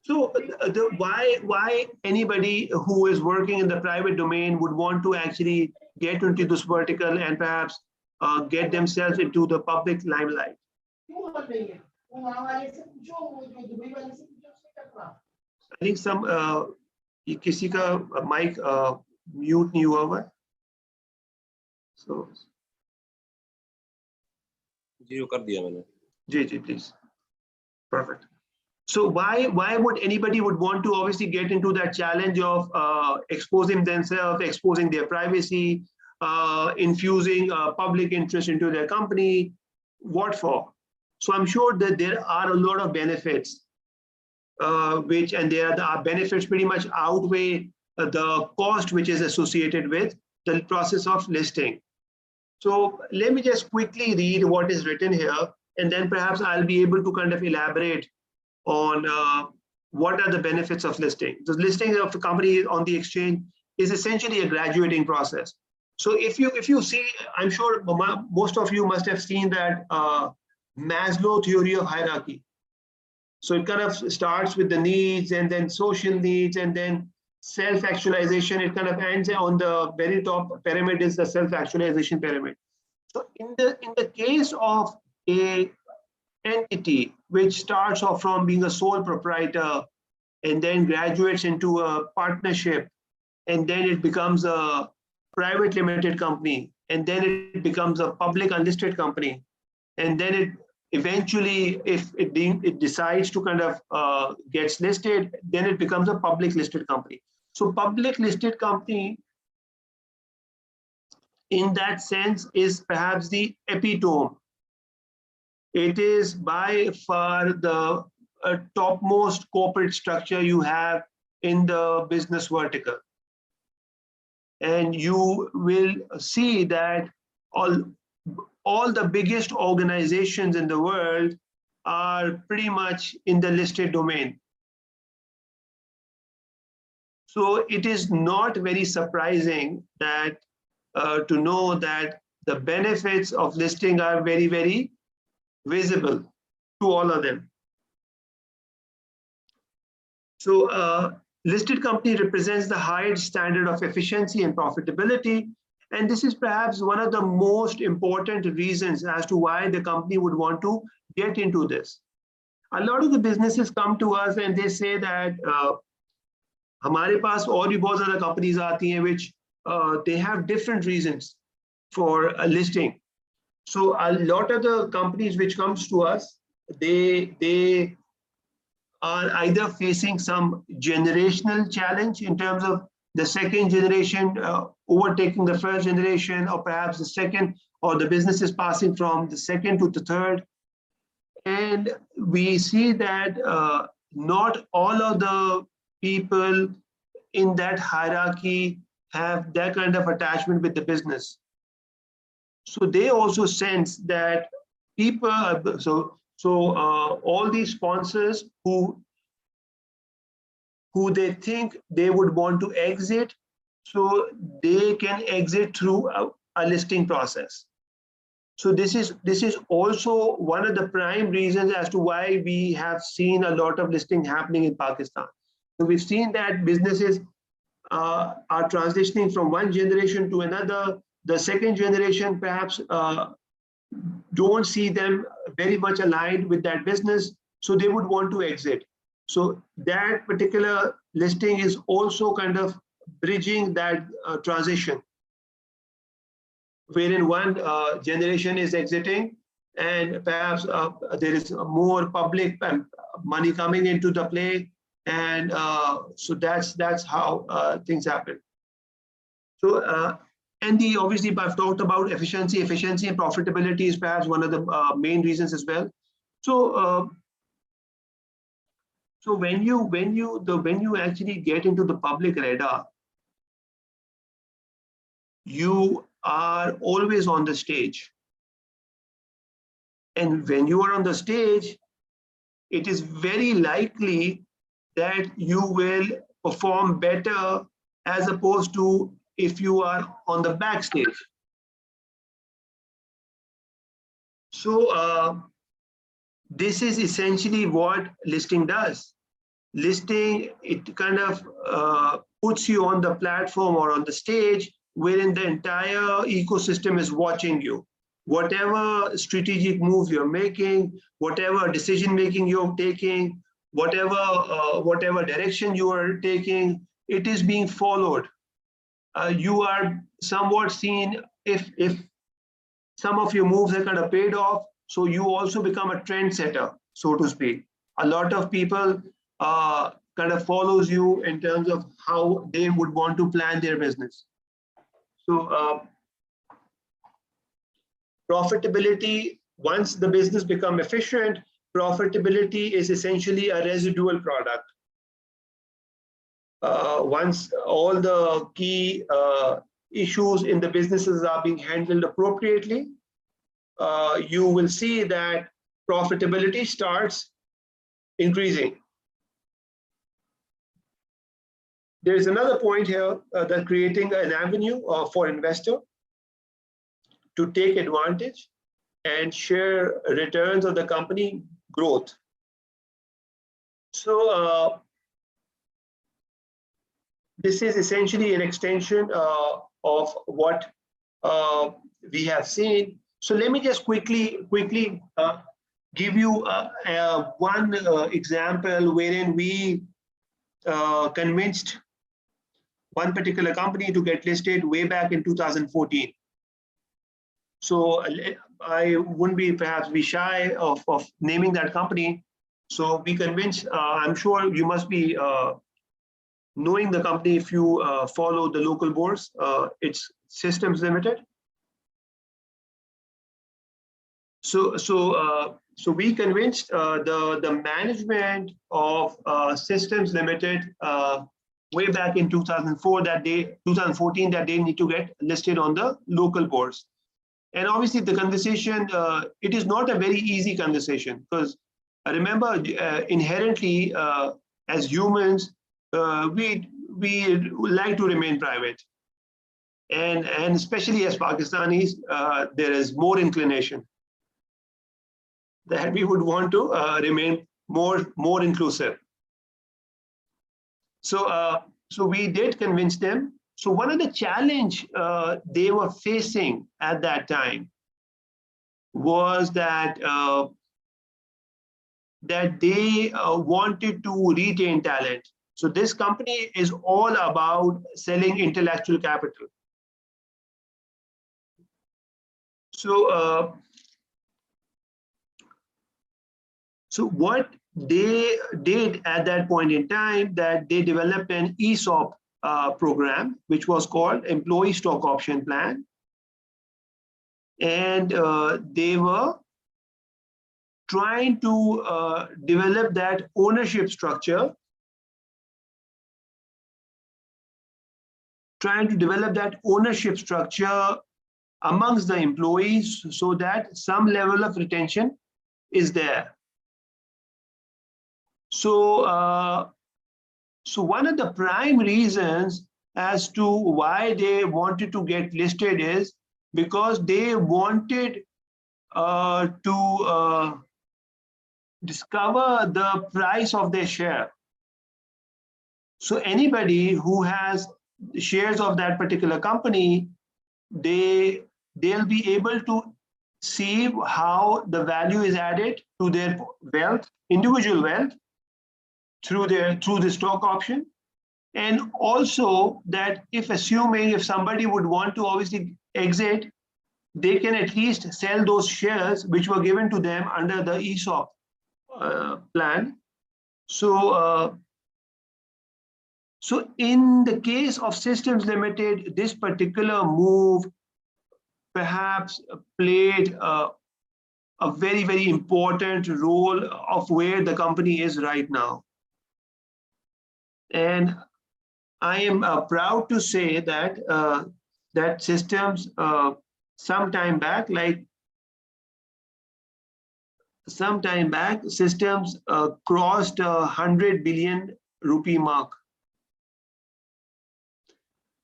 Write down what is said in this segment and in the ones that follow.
So why anybody who is working in the private domain would want to actually get into this vertical and perhaps get themselves into the public limelight? I think some किसी का mic mute नहीं हुआ हुआ. So zero कर दिया मैंने. जी please. Perfect. So why would anybody would want to obviously get into that challenge of exposing themselves, exposing their privacy, infusing public interest into their company? What for? So I'm sure that there are a lot of benefits, and the benefits pretty much outweigh the cost which is associated with the process of listing. So let me just quickly read what is written here, and then perhaps I'll be able to kind of elaborate on what are the benefits of listing. The listing of a company on the exchange is essentially a graduating process. So if you see, I'm sure most of you must have seen that Maslow theory of hierarchy. So it kind of starts with the needs, and then social needs, and then self-actualization. It kind of ends on the very top pyramid is the self-actualization pyramid. So in the case of a entity which starts off from being a sole proprietor and then graduates into a partnership, and then it becomes a private limited company, and then it becomes a public unlisted company, and then it eventually, if it decides to kind of gets listed, then it becomes a public listed company. So public listed company in that sense is perhaps the epitome. It is by far the topmost corporate structure you have in the business vertical. And you will see that all the biggest organizations in the world are pretty much in the listed domain. So it is not very surprising that to know that the benefits of listing are very, very visible to all of them. So listed company represents the highest standard of efficiency and profitability. And this is perhaps one of the most important reasons as to why the company would want to get into this. A lot of the businesses come to us and they say that हमारे पास और भी बहुत ज़्यादा companies आती हैं which they have different reasons for a listing. So a lot of the companies which comes to us, they are either facing some generational challenge in terms of the second generation overtaking the first generation, or perhaps the second, or the business is passing from the second to the third. And we see that not all of the people in that hierarchy have that kind of attachment with the business. So they also sense that people, all these sponsors who they think they would want to exit, so they can exit through a listing process. So this is also one of the prime reasons as to why we have seen a lot of listing happening in Pakistan. So we've seen that businesses are transitioning from one generation to another. The second generation perhaps don't see them very much aligned with that business, so they would want to exit. So that particular listing is also kind of bridging that transition, wherein one generation is exiting and perhaps there is more public money coming into the play, and so that's how things happen. So and obviously I've talked about efficiency and profitability is perhaps one of the main reasons as well. So so when you actually get into the public radar, you are always on the stage. And when you are on the stage, it is very likely that you will perform better as opposed to if you are on the backstage. So this is essentially what listing does. Listing, it kind of puts you on the platform or on the stage wherein the entire ecosystem is watching you. Whatever strategic move you're making, whatever decision making you're taking, whatever direction you are taking, it is being followed. You are somewhat seen if some of your moves are kind of paid off, so you also become a trendsetter, so to speak. A lot of people kind of follows you in terms of how they would want to plan their business. So profitability, once the business become efficient, profitability is essentially a residual product. Once all the key issues in the businesses are being handled appropriately, you will see that profitability starts increasing. There is another point here that creating an avenue for investor to take advantage and share returns of the company growth. So this is essentially an extension of what we have seen. So let me just quickly give you one example wherein we convinced one particular company to get listed way back in 2014. So I wouldn't be perhaps be shy of naming that company. So we convinced, I'm sure you must be knowing the company if you follow the local boards. It's Systems Limited. So we convinced the management of Systems Limited way back in 2014 that they need to get listed on the local boards. And obviously the conversation, it is not a very easy conversation, because I remember inherently as humans, we like to remain private. And especially as Pakistanis, there is more inclination that we would want to remain more inclusive. So we did convince them. So one of the challenge they were facing at that time was that that they wanted to retain talent. So this company is all about selling intellectual capital. So so what they did at that point in time, that they developed an ESOP program, which was called Employee Stock Option Plan. And they were trying to develop that ownership structure, amongst the employees so that some level of retention is there. So so one of the prime reasons as to why they wanted to get listed is because they wanted to discover the price of their share. So anybody who has shares of that particular company, they'll be able to see how the value is added to their wealth, individual wealth, through the stock option. And also that if somebody would want to obviously exit, they can at least sell those shares which were given to them under the ESOP plan. So so in the case of Systems Limited, this particular move perhaps played a very, very important role of where the company is right now. And I am proud to say that that Systems sometime back Systems crossed 100 billion rupee mark.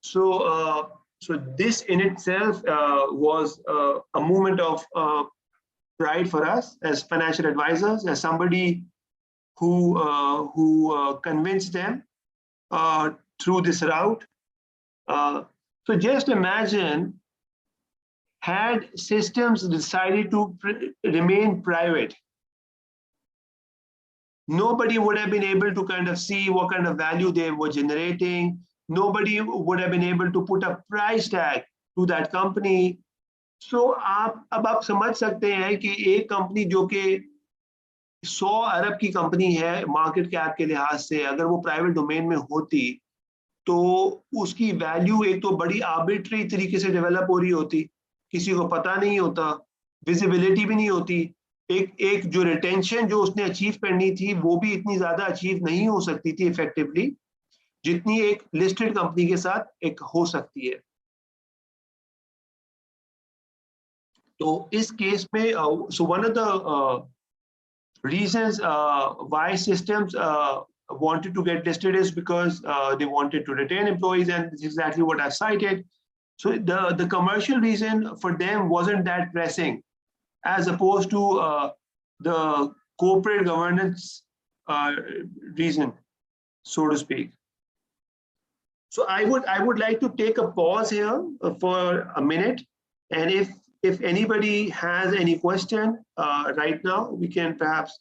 So so this in itself was a moment of pride for us as financial advisors, as somebody who convinced them through this route. So just imagine, had systems decided to remain private, nobody would have been able to kind of see what kind of value they were generating. Nobody would have been able to put a price tag to that company. So अब आप समझ सकते हैं कि एक company जो कि 100 अरब की कंपनी है मार्केट कैप के लिहाज से, अगर वो प्राइवेट डोमेन में होती तो उसकी वैल्यू एक तो बड़ी आर्बिट्री तरीके से डेवलप हो रही होती, किसी को पता नहीं होता, विजिबिलिटी भी नहीं होती, एक जो रिटेंशन जो उसने अचीव करनी थी वो भी इतनी ज्यादा अचीव नहीं हो सकती थी इफेक्टिवली, जितनी एक लिस्टेड कंपनी के साथ एक हो सकती है। तो इस केस में so one of the reasons why systems wanted to get listed is because they wanted to retain employees, and this is exactly what I cited. So the commercial reason for them wasn't that pressing, as opposed to the corporate governance reason, so to speak. So I would like to take a pause here for a minute, and if anybody has any question right now, we can perhaps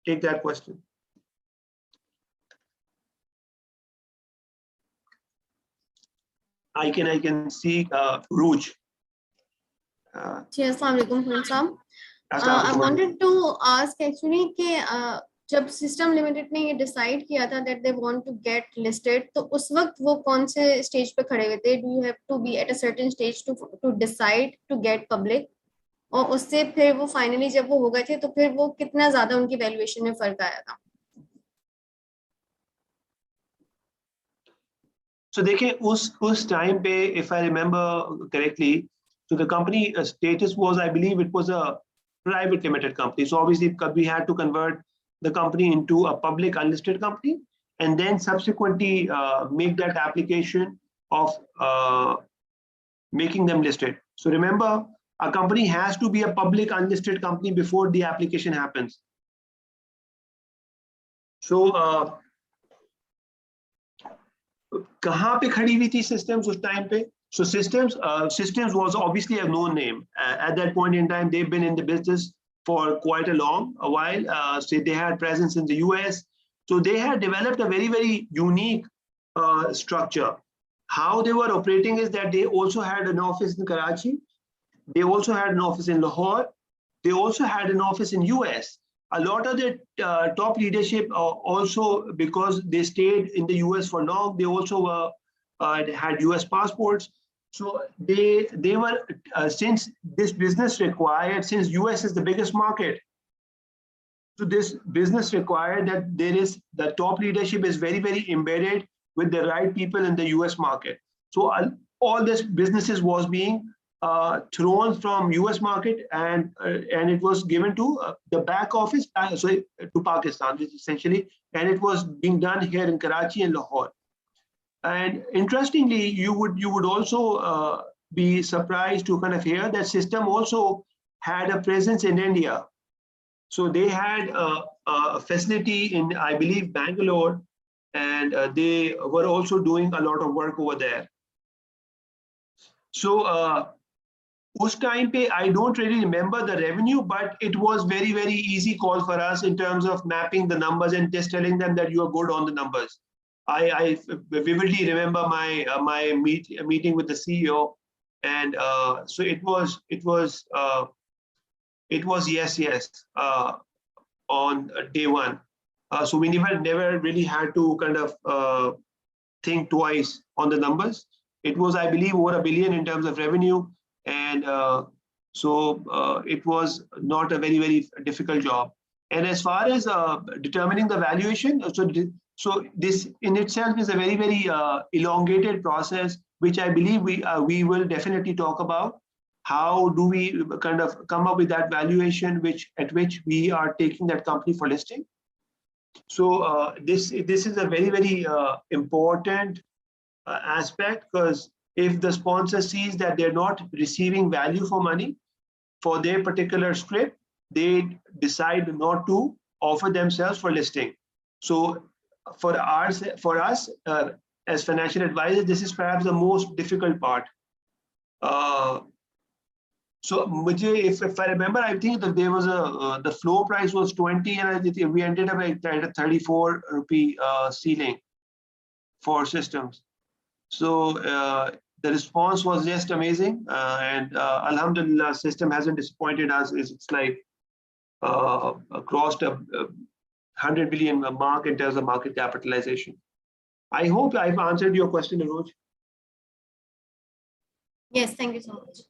take that question. I can see Ruj. I wanted to ask actually कि जब system limited ने ये decide किया था that they want to get listed, तो उस वक्त वो कौन से स्टेज पे खड़े हुए थे? Do you have to be at a certain stage to decide to get public? और उससे फिर वो फाइनली जब वो हो गए थे तो फिर वो कितना ज्यादा उनकी वैल्यूएशन में फर्क आया था? So देखिए उस टाइम पे, if I remember correctly, so the company status was, I believe it was a private limited company. So obviously we had to convert the company into a public unlisted company, and then subsequently make that application of making them listed. So remember, a company has to be a public unlisted company before the application happens. So कहाँ पे खड़ी हुई थी systems उस time पे? So systems was obviously a known name at that point in time. They've been in the business for quite a while. So they had presence in the US. So they had developed a very unique structure. How they were operating is that they also had an office in Karachi. They also had an office in Lahore. They also had an office in US. A lot of the top leadership also, because they stayed in the US for long, they also had US passports. So they were, since this business required, since US is the biggest market, so this business required that the top leadership is very embedded with the right people in the US market. So all this businesses was being thrown from US market, and it was given to the back office, to Pakistan essentially, and it was being done here in Karachi and Lahore. And interestingly, you would also be surprised to kind of hear that system also had a presence in India. So they had a facility in, I believe, Bangalore, and they were also doing a lot of work over there. So उस time पे, I don't really remember the revenue, but it was very easy call for us in terms of mapping the numbers and just telling them that you are good on the numbers. I vividly remember my meeting with the CEO, and so it was yes on day one. So we never really had to kind of think twice on the numbers. It was, I believe, over $1 billion in terms of revenue, and so it was not a very difficult job. And as far as determining the valuation, so this in itself is a very elongated process, which I believe we will definitely talk about. How do we kind of come up with that valuation at which we are taking that company for listing? So this is a very important aspect, because if the sponsor sees that they're not receiving value for money, for their particular script, they decide not to offer themselves for listing. So for us as financial advisors, this is perhaps the most difficult part. So if I remember, I think that there was the floor price was 20, and I think we ended up at a 34 rupee ceiling for systems. So the response was just amazing, and Alhamdulillah, system hasn't disappointed us. It's like crossed a 100 billion mark in terms of market capitalization. I hope I've answered your question, Anuj. Yes, thank you so much.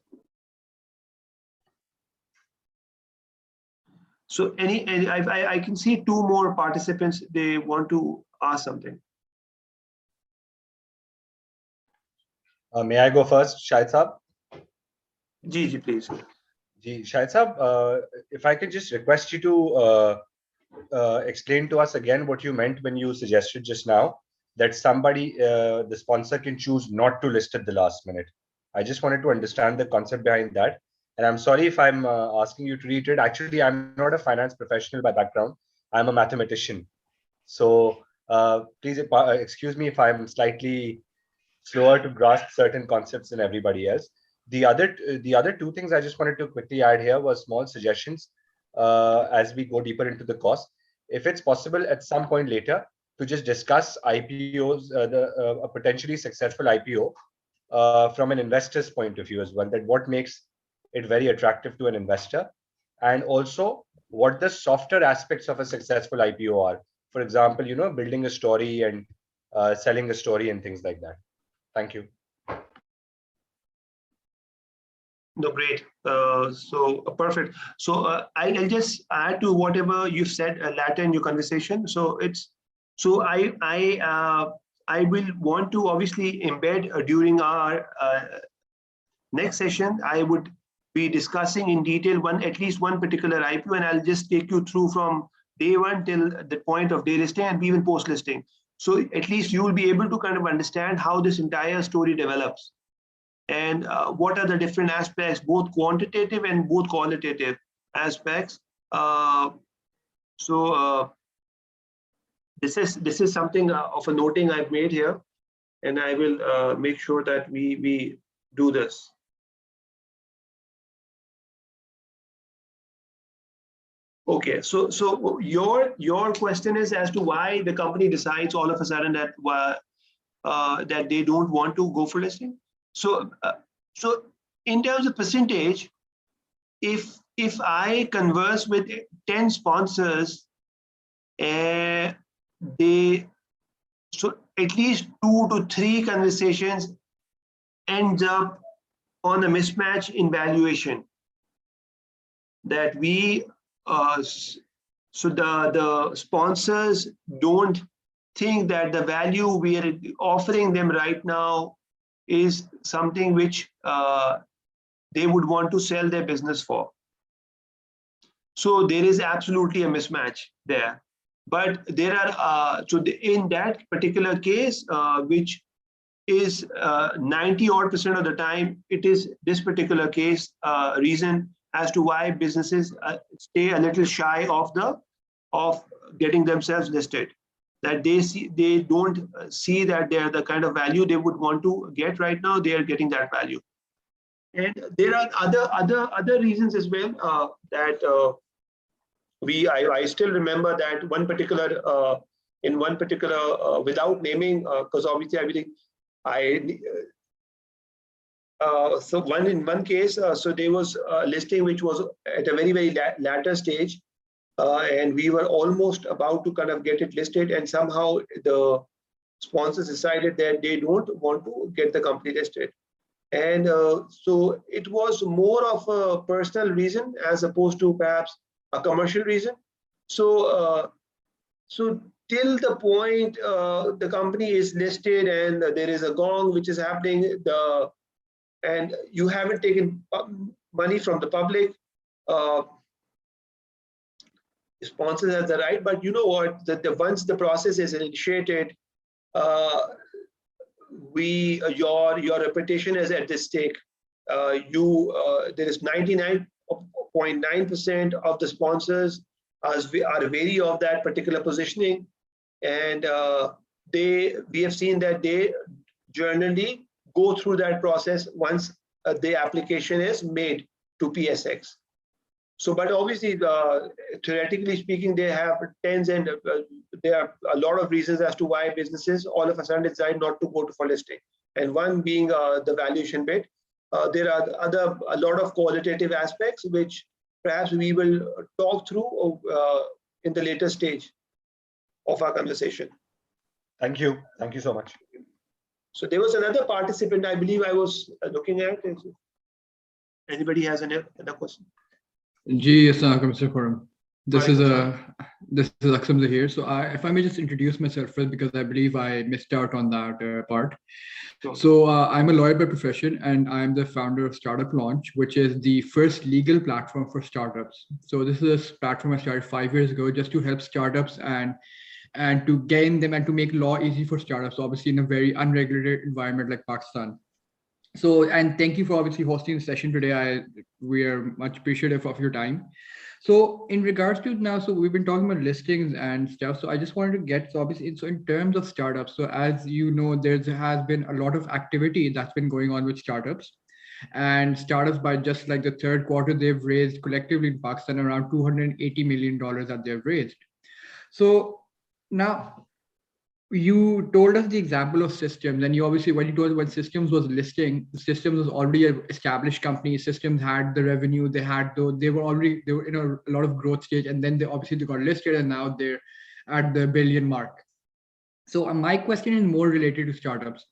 So I can see two more participants. They want to ask something. May I go first, Shahid Saab? Ji, please. Shahid Saab, if I could just request you to explain to us again what you meant when you suggested just now that somebody, the sponsor, can choose not to list at the last minute. I just wanted to understand the concept behind that. And I'm sorry if I'm asking you to reiterate. Actually, I'm not a finance professional by background. I'm a mathematician. So please excuse me if I'm slightly slower to grasp certain concepts than everybody else. The other two things I just wanted to quickly add here was small suggestions as we go deeper into the cost. If it's possible at some point later to just discuss IPOs, a potentially successful IPO from an investor's point of view as well, that what makes it very attractive to an investor, and also what the softer aspects of a successful IPO are. For example, building a story and selling a story and things like that. Thank you. No, great. So perfect. So I'll just add to whatever you've said later in your conversation. So I will want to obviously embed during our next session. I would be discussing in detail at least one particular IPO, and I'll just take you through from day one till the point of delisting and even post listing. So at least you will be able to kind of understand how this entire story develops, and what are the different aspects, both quantitative and both qualitative aspects. This is something of a noting I've made here, and I will make sure that we do this. Okay, so your question is as to why the company decides all of a sudden that that they don't want to go for listing. So in terms of percentage, if I converse with 10 sponsors, so at least 2 to 3 conversations ends up on a mismatch in valuation. That so the sponsors don't think that the value we are offering them right now is something which they would want to sell their business for. So there is absolutely a mismatch there. But there are, in that particular case, which is 90% of the time, it is this particular case reason as to why businesses stay a little shy of getting themselves listed. That they don't see that they're the kind of value they would want to get right now. They are getting that value, and there are other reasons as well that I still remember that one particular without naming, because obviously everything so in one case, so there was a listing which was at a very latter stage. And we were almost about to kind of get it listed, and somehow the sponsors decided that they don't want to get the company listed. And so it was more of a personal reason as opposed to perhaps a commercial reason. So till the point the company is listed and there is a gong which is happening, and you haven't taken money from the public, sponsors have the right, but you know what, once the process is initiated, your reputation is at the stake. There is 99 0.9% of the sponsors are wary of that particular positioning, and we have seen that they generally go through that process once the application is made to PSX. So, but obviously, theoretically speaking, they have tens and there are a lot of reasons as to why businesses all of a sudden decide not to go for listing. And one being the valuation bit. There are a lot of qualitative aspects which perhaps we will talk through in the later stage of our conversation. Thank you. Thank you so much. So there was another participant I believe I was looking at. Anybody has another question? Ji, Assalamualaikum, Mr. Khurram. This is Aksam here. So if I may just introduce myself first, because I believe I missed out on that part. Sure. So I'm a lawyer by profession, and I'm the founder of Startup Launch, which is the first legal platform for startups. So this is a platform I started 5 years ago just to help startups and to gain them and to make law easy for startups, obviously in a very unregulated environment like Pakistan. So, and thank you for obviously hosting the session today. We are much appreciative of your time. So in regards to now, so we've been talking about listings and stuff. So I just wanted to get, so obviously, so in terms of startups, so as you know, there has been a lot of activity that's been going on with startups. And startups, by just like the third quarter, they've raised collectively in Pakistan around $280 million that they've raised. So now, you told us the example of systems, and you obviously, when you told when systems was listing, the systems was already an established company. Systems had the revenue, they were in a lot of growth stage, and then they got listed, and now they're at the billion mark. So my question is more related to startups.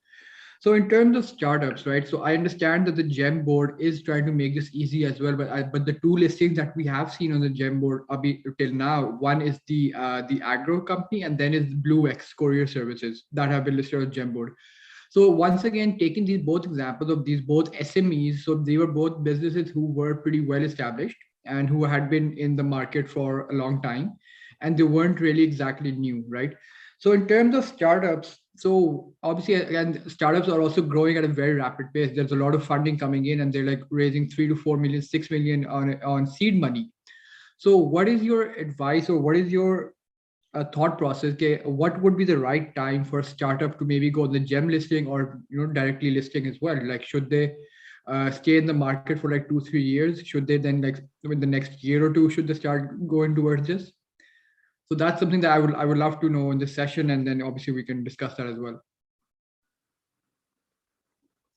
So in terms of startups, right? So I understand that the GEM board is trying to make this easy as well, but the two listings that we have seen on the GEM board till now, one is the agro company, and then is Blue X Courier Services that have been listed on the GEM board. So once again, taking these both examples of these both SMEs, so they were both businesses who were pretty well established and who had been in the market for a long time, and they weren't really exactly new, right? So in terms of startups, so obviously, again, startups are also growing at a very rapid pace. There's a lot of funding coming in, and they're like raising 3 to 4 million, 6 million on seed money. So what is your advice, or what is your thought process? Okay, what would be the right time for a startup to maybe go on the GEM listing, or directly listing as well? Like, should they stay in the market for like 2-3 years? Should they then, like, in the next year or two, should they start going towards this? So that's something that I would love to know in this session, and then obviously we can discuss that as well.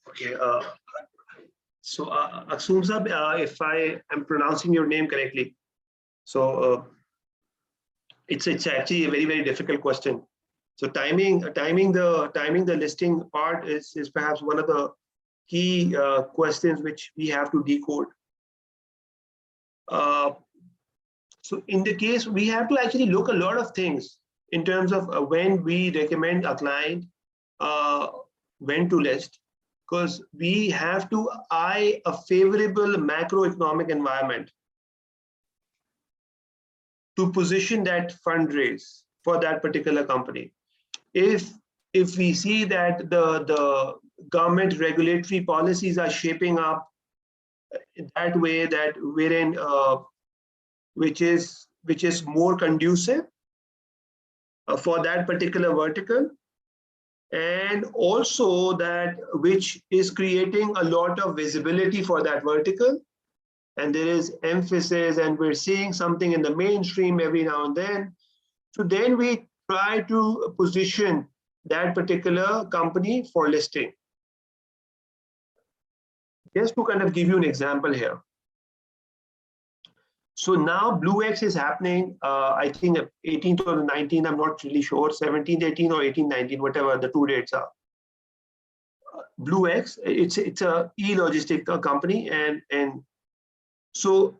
Okay. So Aksum Sab, if I am pronouncing your name correctly, so it's actually a very, very difficult question. So timing the listing part is perhaps one of the key questions which we have to decode. So in the case, we have to actually look a lot of things in terms of when we recommend a client when to list, because we have to eye a favorable macroeconomic environment to position that fundraise for that particular company. If we see that the government regulatory policies are shaping up in that way, that wherein which is more conducive for that particular vertical, and also that which is creating a lot of visibility for that vertical, and there is emphasis, and we're seeing something in the mainstream every now and then. So then we try to position that particular company for listing. Just to kind of give you an example here. So now Blue X is happening, I think 18th or 19th, I'm not really sure, 17th, 18th or 18th, 19th, whatever the 2 dates are. Blue X, it's a e-logistic company, and so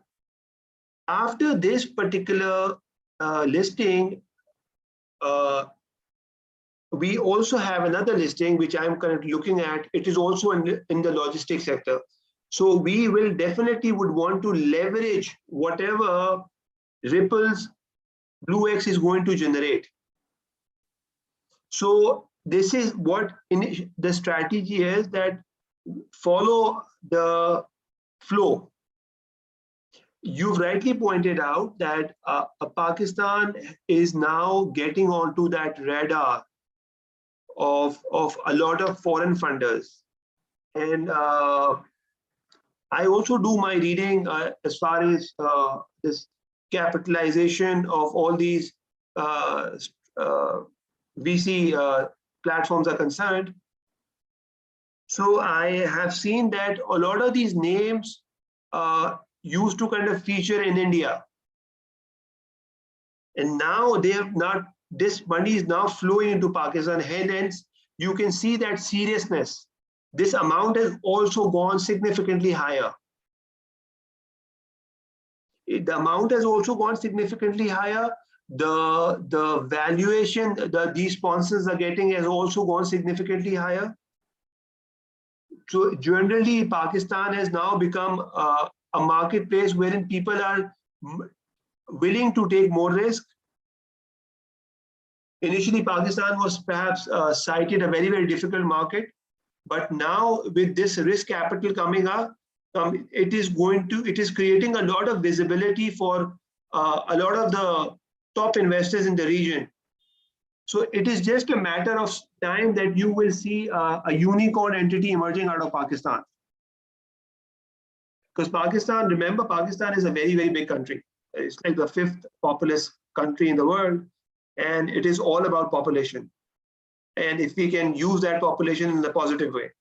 after this particular listing, we also have another listing which I'm currently looking at. It is also in the logistics sector. So we will definitely would want to leverage whatever ripples Blue X is going to generate. So this is what the strategy is, that follow the flow. you've rightly pointed out that Pakistan is now getting onto that radar of a lot of foreign funders. And I also do my reading as far as this capitalization of all these VC platforms are concerned. So I have seen that a lot of these names used to kind of feature in India. And now they have not, this money is now flowing into Pakistan. Hence, you can see that seriousness. This amount has also gone significantly higher. The amount has also gone significantly higher. The valuation that these sponsors are getting has also gone significantly higher. So generally, Pakistan has now become a marketplace wherein people are willing to take more risk. Initially, Pakistan was perhaps cited a very, very difficult market, but now with this risk capital coming up, it is creating a lot of visibility for a lot of the top investors in the region. So it is just a matter of time that you will see a unicorn entity emerging out of Pakistan. Because Pakistan, remember, Pakistan is a very, very big country. It's like the 5th populous country in the world, and it is all about population. And if we can use that population in a positive way.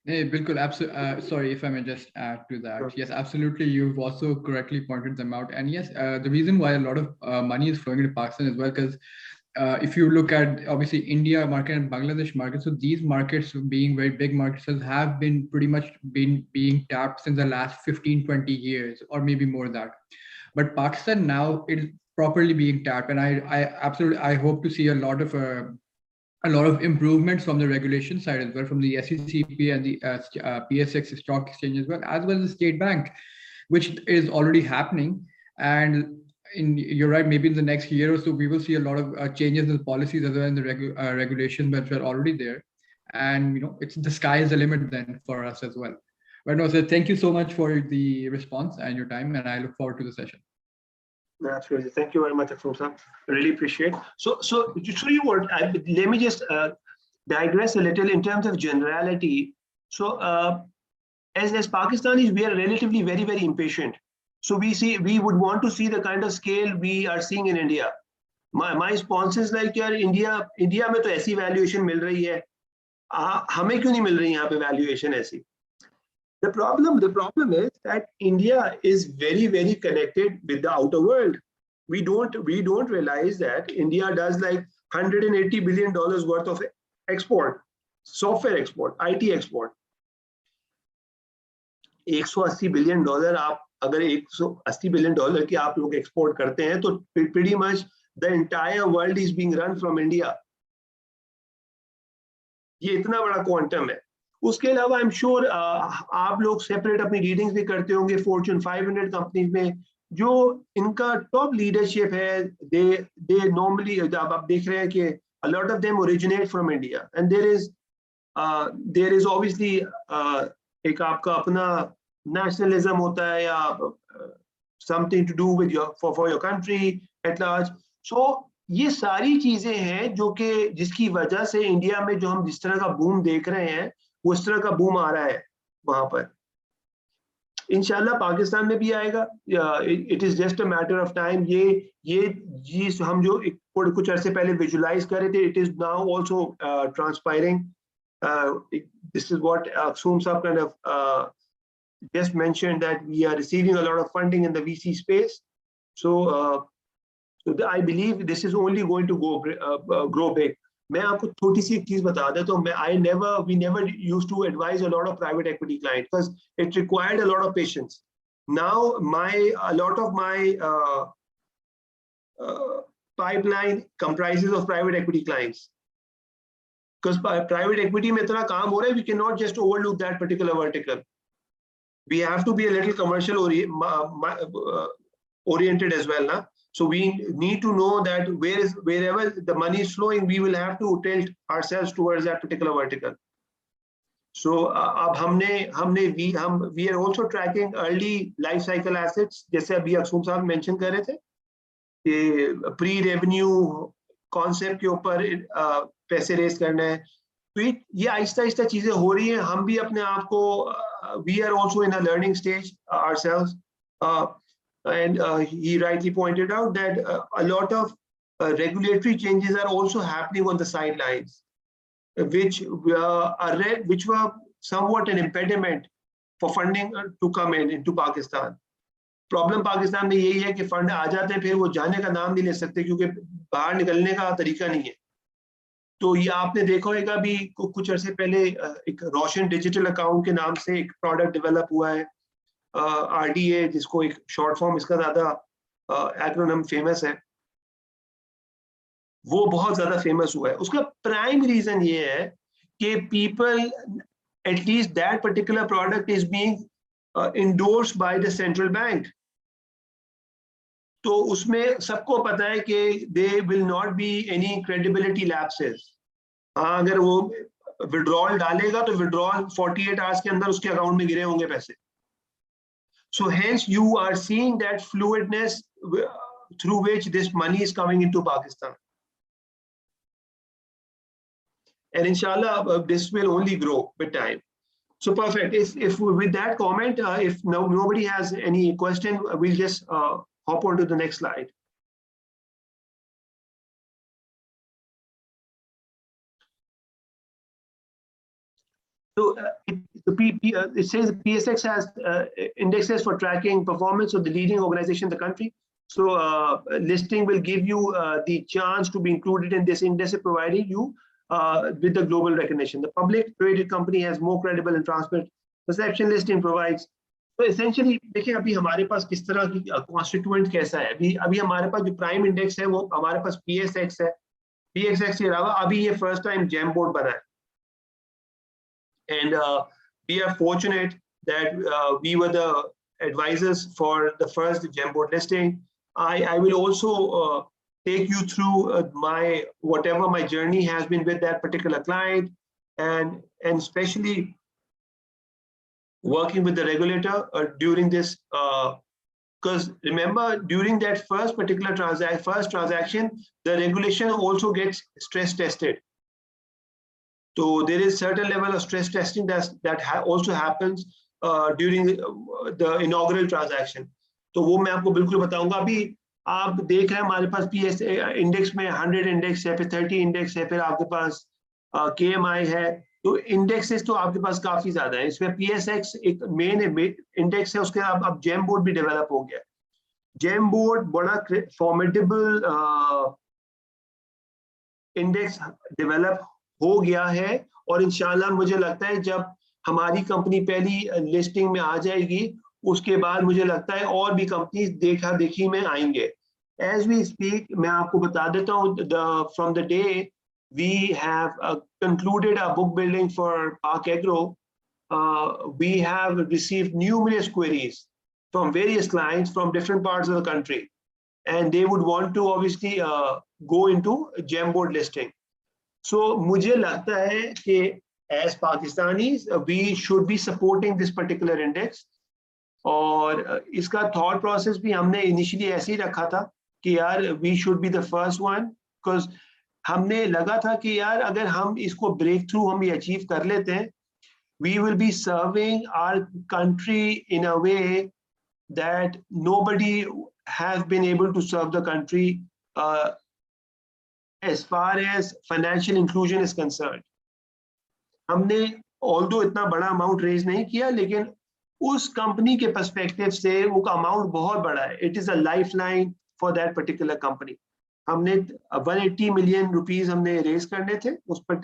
Hey, Bilkul, sorry if I may just add to that. Sure. Yes, absolutely. You've also correctly pointed them out. And yes, the reason why a lot of money is flowing into Pakistan as well, because if you look at obviously India market and Bangladesh market, so these markets being very big markets have been pretty much being tapped since the last 15, 20 years, or maybe more than that. But Pakistan now is properly being tapped. And I hope to see a lot of improvements from the regulation side as well, from the SECP and the PSX stock exchange as well as the State Bank, which is already happening. And you're right, maybe in the next year or so, we will see a lot of changes in the policies as well in the regulations that are already there. And it's the sky is the limit then for us as well. But no, so thank you so much for the response and your time, and I look forward to the session. Absolutely. Thank you very much, Akram sir. Really appreciate. So you want, let me just digress a little in terms of generality. So as Pakistanis, we are relatively very, very impatient. So we would want to see the kind of scale we are seeing in India. My sponsors like यार India में तो ऐसी valuation मिल रही है, हमें क्यों नहीं मिल रही यहाँ पे valuation ऐसी? The problem is that India is very, very connected with the outer world. We don't realize that India does like $180 billion worth of export, software export, IT export. $180 billion आप अगर $180 billion की आप लोग export करते हैं तो pretty much the entire world is being run from India. ये इतना बड़ा quantum है. उसके अलावा आई एम श्योर आप लोग सेपरेट अपनी रीडिंग्स भी करते होंगे फॉर्च्यून 500 कंपनीज में जो इनका टॉप लीडरशिप है दे नॉर्मली जब आप देख रहे हैं कि a lot of them originate from India and there is obviously एक आपका अपना nationalism होता है या something to do with for your country at large. So ये सारी चीजें हैं जो कि जिसकी वजह से इंडिया में जो हम जिस तरह का बूम देख रहे हैं उस तरह का बूम आ रहा है वहां पर. इंशाल्लाह पाकिस्तान में भी आएगा. It is just a matter of time. ये हम जो कुछ अरसे पहले विजुलाइज कर रहे थे, it is now also transpiring. This is what Aksoom Saab kind of just mentioned, that we are receiving a lot of funding in the VC space. So I believe this is only going to grow big. मैं आपको छोटी सी एक चीज बता देता हूँ. We never used to advise a lot of private equity clients because it required a lot of patience. Now a lot of my pipeline comprises of private equity clients. Because private equity में इतना काम हो रहा है, we cannot just overlook that particular vertical. We have to be a little commercial oriented as well, na? So we need to know that wherever the money is flowing, we will have to tilt ourselves towards that particular vertical. So अब हमने we are also tracking early life cycle assets, जैसे अभी Aksum साहब mention कर रहे थे कि pre revenue concept के ऊपर पैसे रेस करना है। तो ये आहिस्ता आहिस्ता चीजें हो रही हैं। हम भी अपने आप को we are also in a learning stage ourselves, and he rightly pointed out that a lot of regulatory changes are also happening on the sidelines, which were somewhat an impediment for funding to come into Pakistan. Problem Pakistan में यही है कि fund आ जाते हैं, फिर वो जाने का नाम नहीं ले सकते क्योंकि बाहर निकलने का तरीका नहीं है। तो ये आपने देखा होगा भी कुछ अरसे पहले एक रोशन डिजिटल अकाउंट के नाम से एक प्रोडक्ट डेवलप हुआ है, RDA, जिसको एक शॉर्ट फॉर्म इसका ज्यादा एक्रोनिम फेमस है, वो बहुत ज्यादा फेमस हुआ है। उसका प्राइम रीजन ये है कि people, at least that particular product is being endorsed by the central bank, तो उसमें सबको पता है कि there will not be any credibility lapses। हाँ, अगर वो withdrawal डालेगा तो withdrawal 48 hours के अंदर उसके अकाउंट में गिरे होंगे पैसे। So hence you are seeing that fluidness through which this money is coming into Pakistan, and inshallah this will only grow with time. So perfect. If with that comment, if nobody has any question, we'll just hop on to the next slide. So it says PSX has indexes for tracking performance of the leading organization in the country. So listing will give you the chance to be included in this index, providing you with the global recognition. The public traded company has more credible and transparent perception. Listing provides. So essentially, देखिए अभी हमारे पास किस तरह की constituent कैसा है। अभी हमारे पास जो प्राइम इंडेक्स है वो हमारे पास PSX है। PSX के अलावा अभी ये फर्स्ट टाइम जेम बोर्ड बना है, and we are fortunate that we were the advisors for the first gem board listing. I will also take you through whatever my journey has been with that particular client, and especially working with the regulator during this, because remember, during that first transaction, the regulation also gets stress tested. So there is certain level of stress testing that also happens during the inaugural transaction. तो वो मैं आपको बिल्कुल बताऊंगा। अभी आप देख रहे हैं हमारे पास PS इंडेक्स में 100 इंडेक्स है, फिर 30 इंडेक्स है, फिर आपके पास KMI है। तो इंडेक्सेस तो आपके पास काफी ज्यादा है। इसमें PSX एक मेन इंडेक्स है, उसके अब जेम बोर्ड भी डेवलप हो गया। जेम बोर्ड बड़ा फॉर्मिडेबल इंडेक्स डेवलप हो गया है, और इंशाल्लाह मुझे लगता है जब हमारी कंपनी पहली लिस्टिंग में आ जाएगी उसके बाद मुझे लगता है और भी कंपनीज देखा देखी में आएंगे। एज वी स्पीक मैं आपको बता देता हूँ, from the day we have concluded a book building for Pak Agro, we have received numerous queries from various clients from different parts of the country, and they would want to obviously go into GEM board listing. So मुझे लगता है कि as Pakistanis we should be supporting this particular index, और इसका thought process भी हमने initially ऐसे ही रखा था कि यार we should be the first one, because हमने लगा था कि यार अगर हम इसको break through हम ये achieve कर लेते हैं, we will be serving our country in a way that nobody has been able to serve the country as far as financial inclusion is concerned. हमने although इतना बड़ा अमाउंट रेज नहीं किया, लेकिन उस कंपनी के पर्सपेक्टिव से वो का अमाउंट बहुत बड़ा है। It is a lifeline for that particular company. हमने 180 मिलियन रुपीस हमने रेज करने थे उस पर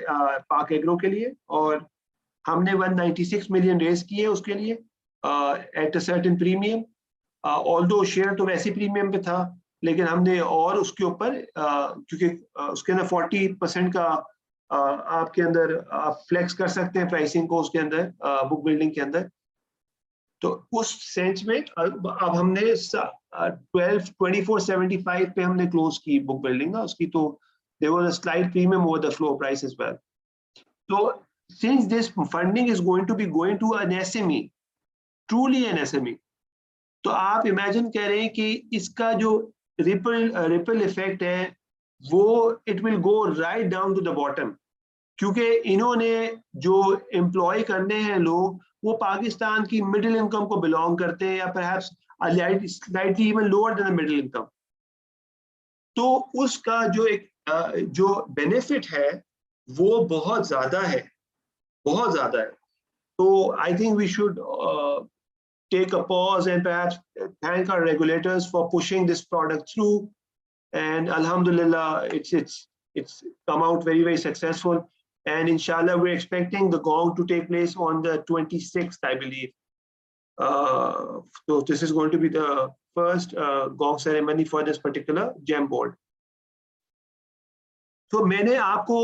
पाक एग्रो के लिए, और हमने 196 मिलियन रेज किए उसके लिए at a certain premium. Although share तो वैसे प्रीमियम पे था, लेकिन हमने और उसके ऊपर क्योंकि उसके अंदर 40% का आपके अंदर आप फ्लेक्स कर सकते हैं प्राइसिंग को उसके अंदर बुक बिल्डिंग के अंदर। तो उस सेंस में अब हमने 2475 पे हमने क्लोज की बुक बिल्डिंग ना उसकी, तो there was a slight premium over the floor price as well. तो since this funding is going to be going to an SME, truly an SME, तो आप imagine कह रहे हैं कि इसका जो ripple effect है वो it will go right down to the bottom, क्योंकि इन्होंने जो एम्प्लॉय करने हैं लोग वो पाकिस्तान की मिडिल इनकम को बिलोंग करते हैं या perhaps slightly even lower than the middle income. तो उसका जो एक जो बेनिफिट है वो बहुत ज्यादा है, बहुत ज्यादा है. So I think we should take a pause and perhaps thank our regulators for pushing this product through. And Alhamdulillah, it's come out very, very successful. And inshallah, we're expecting the gong to take place on the 26th, I believe. So this is going to be the first gong ceremony for this particular GEM board. तो मैंने आपको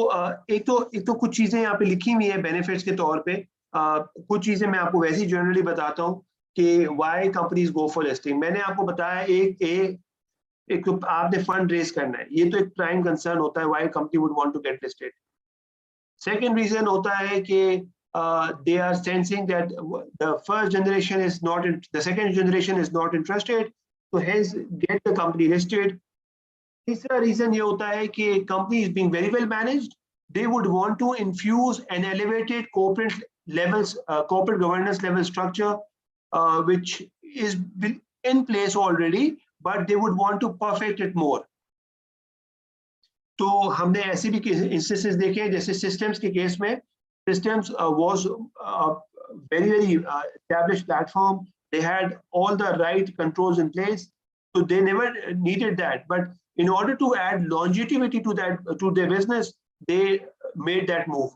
एक तो कुछ चीजें यहाँ पे लिखी हुई है बेनिफिट्स के तौर पे, कुछ चीजें मैं आपको वैसे ही जनरली बताता हूँ कि why companies go for listing. मैंने आपको बताया एक तो आपने फंड रेज करना है, ये तो एक प्राइम कंसर्न होता है why company would want to get listed. Second reason होता है कि they are sensing that the first generation is not, the second generation is not interested, so hence get the company listed. तीसरा reason ये होता है कि company is being very well managed, they would want to infuse an elevated corporate governance level structure which is in place already, but they would want to perfect it more. तो हमने ऐसे भी instances देखे हैं, जैसे systems के case में systems was a very established platform. They had all the right controls in place, so they never needed that. But in order to add longevity to that, to their business, they made that move.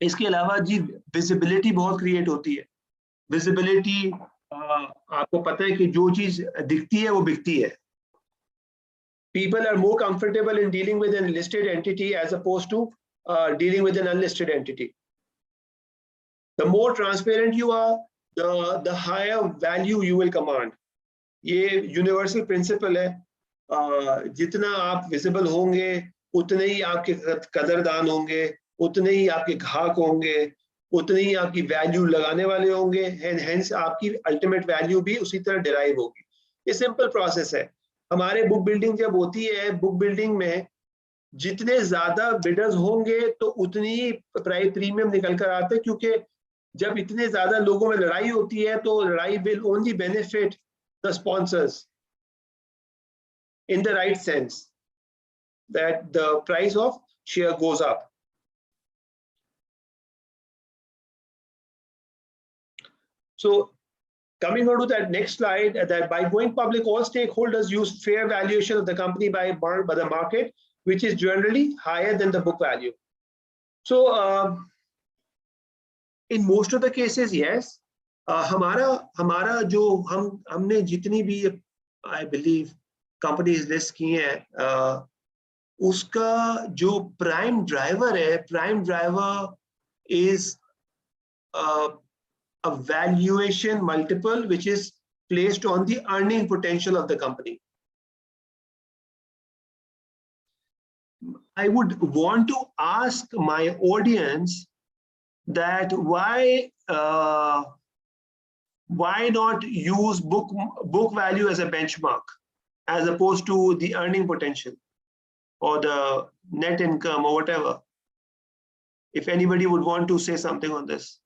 इसके अलावा जी visibility बहुत create होती है. Visibility आपको पता है कि जो चीज दिखती है वो बिकती है. People are more comfortable in dealing with a listed entity as opposed to dealing with an unlisted entity. The more transparent you are, the higher value you will command. ये यूनिवर्सल प्रिंसिपल है. जितना आप visible होंगे उतने ही आपके कदरदान होंगे, उतने ही आपके ग्राहक होंगे, उतने ही आपकी वैल्यू लगाने वाले होंगे, एंड हेंस आपकी अल्टीमेट वैल्यू भी उसी तरह डिराइव होगी. ये सिंपल प्रोसेस है. हमारे बुक बिल्डिंग जब होती है, बुक बिल्डिंग में जितने ज्यादा बिडर्स होंगे तो उतनी प्राइस प्रीमियम निकल कर आते हैं, क्योंकि जब इतने ज्यादा लोगों में लड़ाई होती है तो लड़ाई will only benefit the sponsors in the right sense, that the price of share goes up. So coming on to that next slide, that by going public, all stakeholders use fair valuation of the company by the market, which is generally higher than the book value. So in most of the cases, yes, हमारा जो हमने जितनी भी I believe companies list की हैं, उसका जो prime driver है, prime driver is a valuation multiple which is placed on the earning potential of the company. I would want to ask my audience that why not use book value as a benchmark, as opposed to the earning potential or the net income or whatever. If anybody would want to say something on this.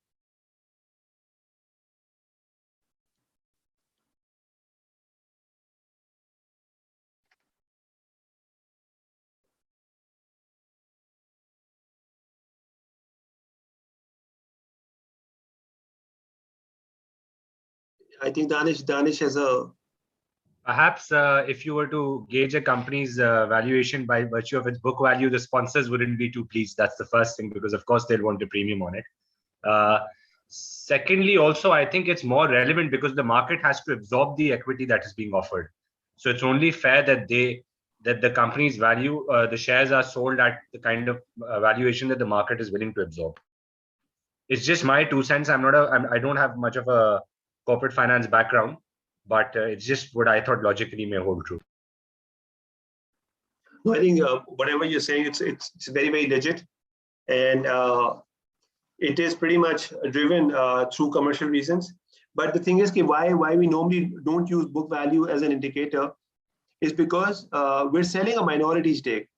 I think Danish has a... Perhaps if you were to gauge a company's valuation by virtue of its book value, the sponsors wouldn't be too pleased. That's the first thing, because of course they'll want a premium on it. Secondly, also, I think it's more relevant because the market has to absorb the equity that is being offered. So it's only fair that the company's value, the shares are sold at the kind of valuation that the market is willing to absorb. It's just my 2 cents. I don't have much of a corporate finance background, but it's just what I thought logically may hold true. No, I think whatever you're saying, it's very, very legit. and it is pretty much driven through commercial reasons. But the thing is, why we normally don't use book value as an indicator is because we're selling a minority stake.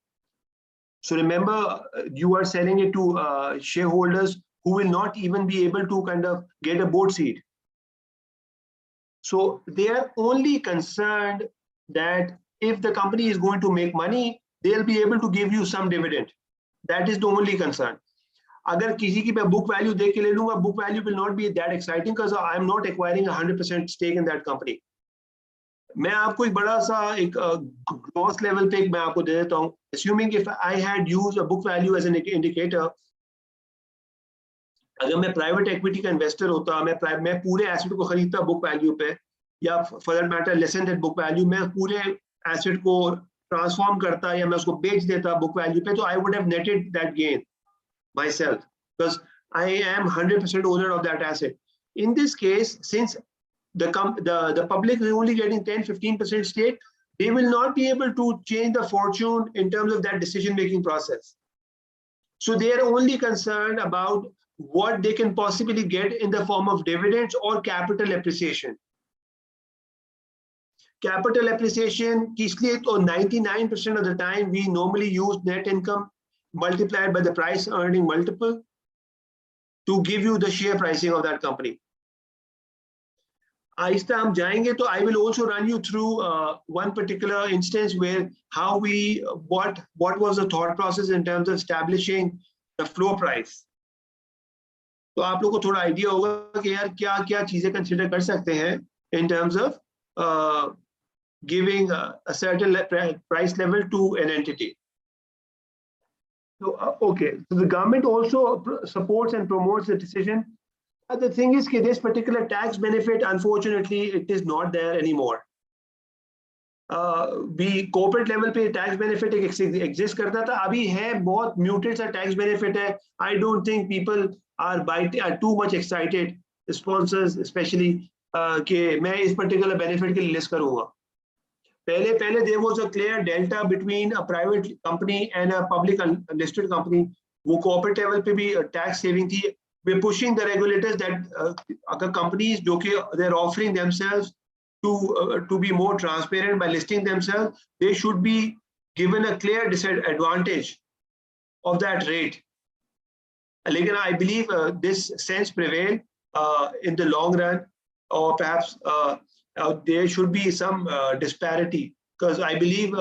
So remember, you are selling it to shareholders who will not even be able to kind of get a board seat. So they are only concerned that if the company is going to make money, they'll be able to give you some dividend. That is the only concern. अगर किसी की मैं book value देख के ले लूंगा, book value will not be that exciting because I am not acquiring 100% stake in that company. मैं आपको एक बड़ा सा एक gross level पे मैं आपको दे देता हूँ. Assuming if I had used a book value as an indicator, अगर मैं प्राइवेट इक्विटी का इन्वेस्टर होता, मैं पूरे एसेट को खरीदता बुक वैल्यू पे, या for that matter less than book value, मैं पूरे एसेट को ट्रांसफॉर्म करता या मैं उसको बेच देता बुक वैल्यू पे, तो I would have netted that gain myself because I am 100% owner of that asset. In this case, since the public is only getting 10-15% stake, they will not be able to change the fortune in terms of that decision making process. So they are only concerned about what they can possibly get in the form of dividends or capital appreciation. Capital appreciation, इसलिए तो 99% of the time we normally use net income multiplied by the price earning multiple to give you the share pricing of that company. आहिस्ता हम जाएंगे तो I will also run you through one particular instance where how we what was the thought process in terms of establishing the floor price. तो आप लोगों को थोड़ा idea होगा कि यार क्या क्या चीजें कंसीडर कर सकते हैं in terms of giving a certain price level to an entity. So okay, so the government also supports and promotes the decision. The thing is that this particular tax benefit, unfortunately, it is not there anymore. We corporate level पे tax benefit exist करता था, अभी है बहुत muted सा tax benefit है. I don't think people are too much excited, sponsors especially, कि मैं इस particular benefit के लिए list करूँगा. पहले there was a clear delta between a private company and a public listed company. वो corporate level पे भी tax saving थी. We're pushing the regulators that other companies जो कि they're offering themselves to be more transparent by listing themselves, they should be given a clear disadvantage of that rate. Again, I believe this sense prevail in the long run, or perhaps there should be some disparity, because I believe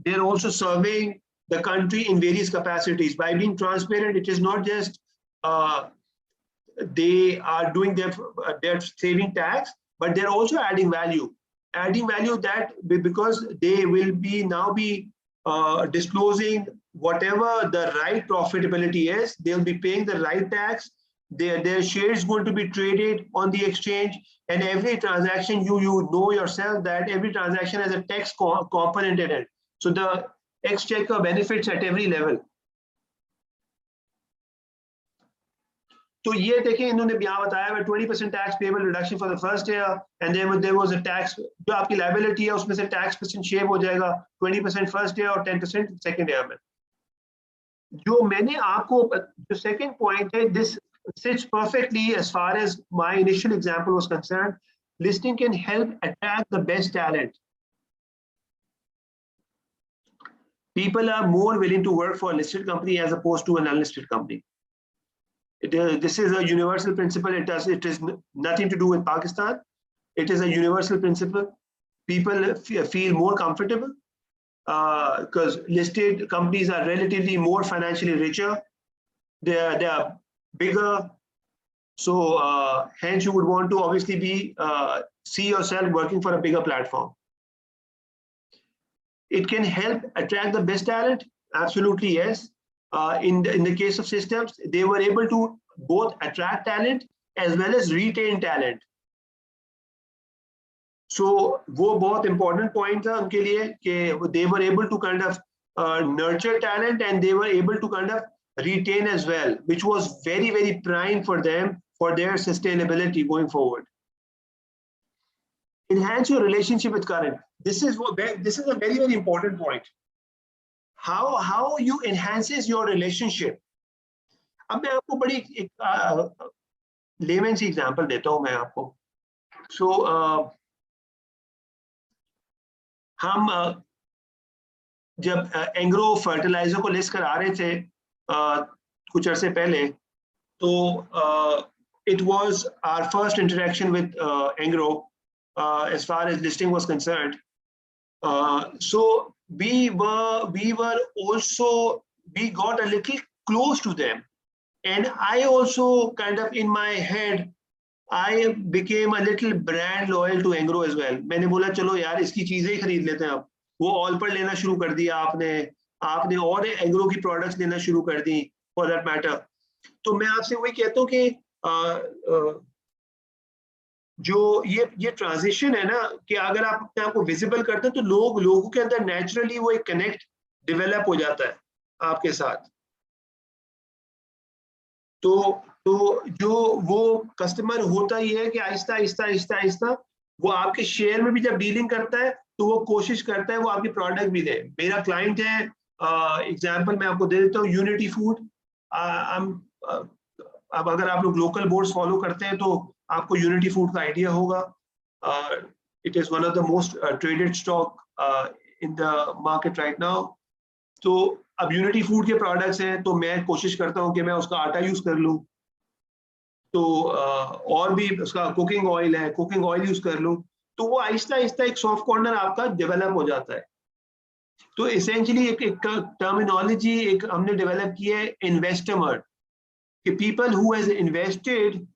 they're also serving the country in various capacities. By being transparent, it is not just they are doing their saving tax, but they're also adding value that because they will now be disclosing whatever the right profitability is, they'll be paying the right tax, their shares going to be traded on the exchange, and every transaction you know yourself that every transaction has a tax component in it. So the exchequer benefits at every level. तो ये देखें, इन्होंने यहाँ बताया है 20% tax payable reduction for the first year, and then there was a tax, जो आपकी liability है उसमें से tax percent shave हो जाएगा, 20% first year और 10% second year में. जो मैंने आपको जो second point है, this sits perfectly as far as my initial example was concerned. Listing can help attract the best talent. People are more willing to work for a listed company as opposed to an unlisted company. This is a universal principle. It is nothing to do with Pakistan. It is a universal principle. People feel more comfortable because listed companies are relatively more financially richer. They are bigger. So hence you would want to obviously see yourself working for a bigger platform. It can help attract the best talent. Absolutely, yes. In the case of systems, they were able to both attract talent as well as retain talent. So वो बहुत important point था उनके लिए कि they were able to kind of nurture talent and they were able to kind of retain as well, which was very, very prime for them for their sustainability going forward. Enhance your relationship with current. This is a very, very important point. How you enhances your relationship. अब मैं आपको बड़ी एक lemon सी example देता हूं मैं आपको। सो हम जब एंग्रो फर्टिलाइजर को लिस्ट करा रहे थे कुछ अरसे पहले, तो it was our first interaction with Engro as far as listing was concerned. So we got a little close to them, and I also kind of in my head I became a little brand loyal to Engro as well. मैंने बोला चलो यार इसकी चीजें ही खरीद लेते हैं। अब वो ऑल पर लेना शुरू कर दिया आपने और एंग्रो की प्रोडक्ट्स लेना शुरू कर दी फॉर दैट मैटर। तो मैं आपसे वही कहता हूँ कि जो ये ट्रांजिशन है ना, कि अगर आप अपने आप को विजिबल करते हैं तो लोगों के अंदर नेचुरली वो एक कनेक्ट डेवलप हो जाता है आपके साथ। तो जो वो कस्टमर होता ही है कि आहिस्ता आहिस्ता वो आपके शेयर में भी जब डीलिंग करता है तो वो कोशिश करता है वो आपकी प्रोडक्ट भी दे। मेरा क्लाइंट है, एग्जांपल मैं आपको दे देता हूँ, यूनिटी फूड। अब अगर आप लोग लोकल बोर्ड्स फॉलो करते हैं तो आपको यूनिटी फूड का आइडिया होगा। It is one of the most traded stock in the market right now. तो अब यूनिटी फूड के प्रोडक्ट्स हैं तो मैं कोशिश करता हूं कि मैं उसका आटा यूज कर लूं, तो और भी उसका कुकिंग ऑयल है, कुकिंग ऑयल यूज कर लूं, तो वो आहिस्ता आहिस्ता एक सॉफ्ट कॉर्नर आपका डेवलप हो जाता है। तो एसेंशियली एक टर्मिनोलॉजी एक हमने डेवलप की है, इन्वेस्टमर, कि people who has invested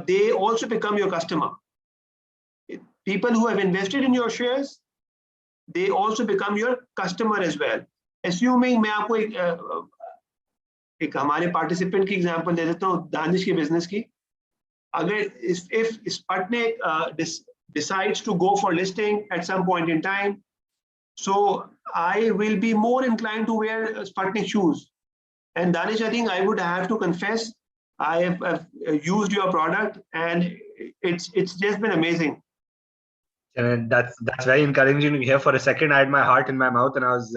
they also become your customer. People who have invested in your shares, they also become your customer as well. Assuming मैं आपको एक हमारे पार्टिसिपेंट की एग्जांपल दे देता हूँ, दानिश के बिजनेस की। अगर if Sputnik decides to go for listing at some point in time, so I will be more inclined to wear Sputnik shoes. And Danish, I think I would have to confess, I have used your product and it's just been amazing. And that's very encouraging to hear. For a second, I had my heart in my mouth, and I was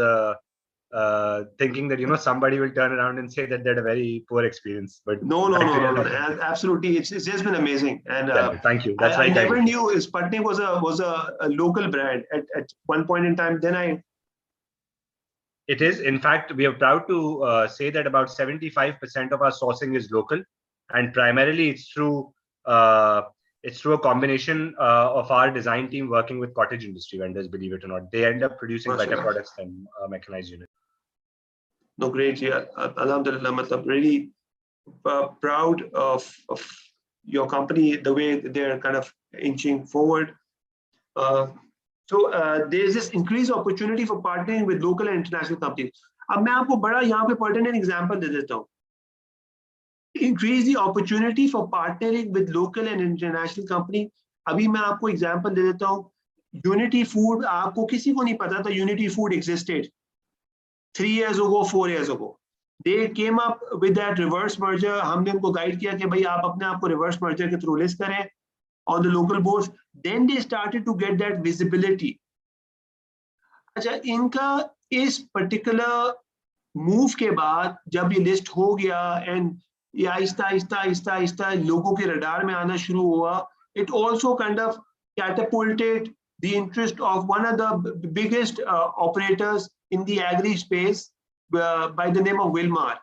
thinking that somebody will turn around and say that they had a very poor experience. But no, absolutely, it's just been amazing. And thank you. That's I never knew Sputnik was a local brand at one point in time. Then It is. In fact, we are proud to say that about 75% of our sourcing is local, and primarily it's through a combination of our design team working with cottage industry vendors. Believe it or not, they end up producing better products than mechanized units. No, great. Yeah, Alhamdulillah. Matlab, really proud of your company, the way they're kind of inching forward. So there's this increased opportunity for partnering with local and international companies. अब मैं आपको बड़ा यहाँ पे pertinent example दे देता हूँ. Increase the opportunity for partnering with local and international company. अभी मैं आपको example दे देता हूँ. Unity Food, आपको किसी को नहीं पता था Unity Food existed 3 years ago, 4 years ago. They came up with that reverse merger. हमने उनको guide किया कि भाई आप अपने आप को reverse merger के through list करें on the local boards. Then they started to get that visibility. अच्छा, इनका इस particular move के बाद जब ये list हो गया and ये आहिस्ता लोगों के radar में आना शुरू हुआ, it also kind of catapulted the interest of one of the biggest operators in the agri space by the name of Wilmar.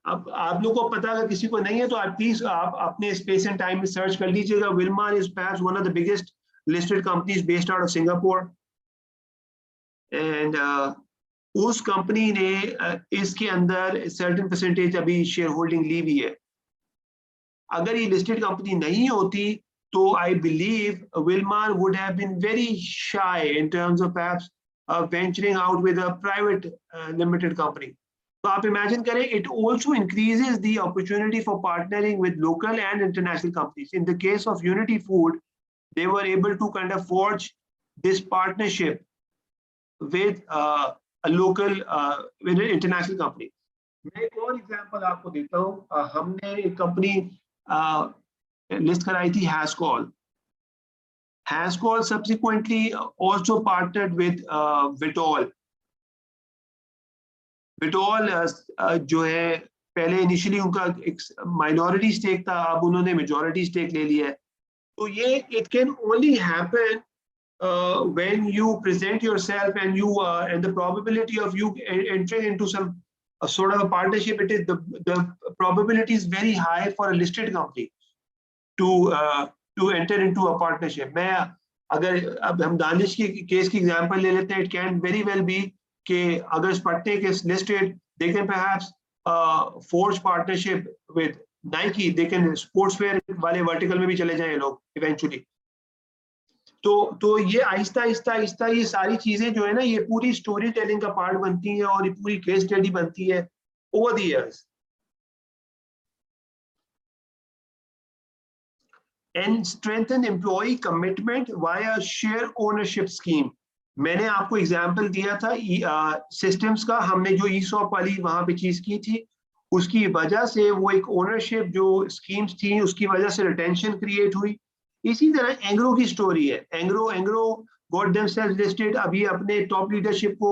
अब आप लोगों को पता, अगर किसी को नहीं है तो आप प्लीज आप अपने स्पेस एंड टाइम में सर्च कर लीजिएगा. Wilmar is perhaps one of the biggest listed companies based out of Singapore, and उस कंपनी ने इसके अंदर certain percentage अभी शेयर होल्डिंग ली हुई है. अगर ये लिस्टेड कंपनी नहीं होती तो I believe Wilmar would have been very shy in terms of perhaps venturing out with a private limited company. So आप imagine करें, it also increases the opportunity for partnering with local and international companies. In the case of Unity Food, they were able to kind of forge this partnership with a local, with an international company. मैं एक और example आपको देता हूँ. हमने एक company list कराई थी, Hascol. Hascol subsequently also partnered with Vitol. Vitol जो है पहले इनिशियली उनका एक माइनॉरिटी स्टेक था, अब उन्होंने मेजॉरिटी स्टेक ले लिया है. तो ये it can only happen when you present yourself and you and the probability of you entering into some sort of a partnership, it is the probability is very high for a listed company to enter into a partnership. मैं अगर अब हम दानिश की case की example ले लेते हैं, it can very well be कि अगर Sputnik is listed, they can perhaps forge partnership with Nike, they can sportswear वाले vertical में भी चले जाएं लोग eventually. तो ये आहिस्ता आहिस्ता ये सारी चीजें जो है ना, ये पूरी स्टोरी टेलिंग का पार्ट बनती है और ये पूरी केस स्टडी बनती है over the years. And strengthen employ commitment via share ownership scheme. मैंने आपको एग्जांपल दिया था सिस्टम्स का, हमने जो ईसॉप वाली वहां पे चीज की थी, उसकी वजह से वो एक ओनरशिप जो स्कीम्स थी उसकी वजह से रिटेंशन क्रिएट हुई. इसी तरह एंग्रो की स्टोरी है. एंग्रो गॉट देमसेल्व्स लिस्टेड, अभी अपने टॉप लीडरशिप को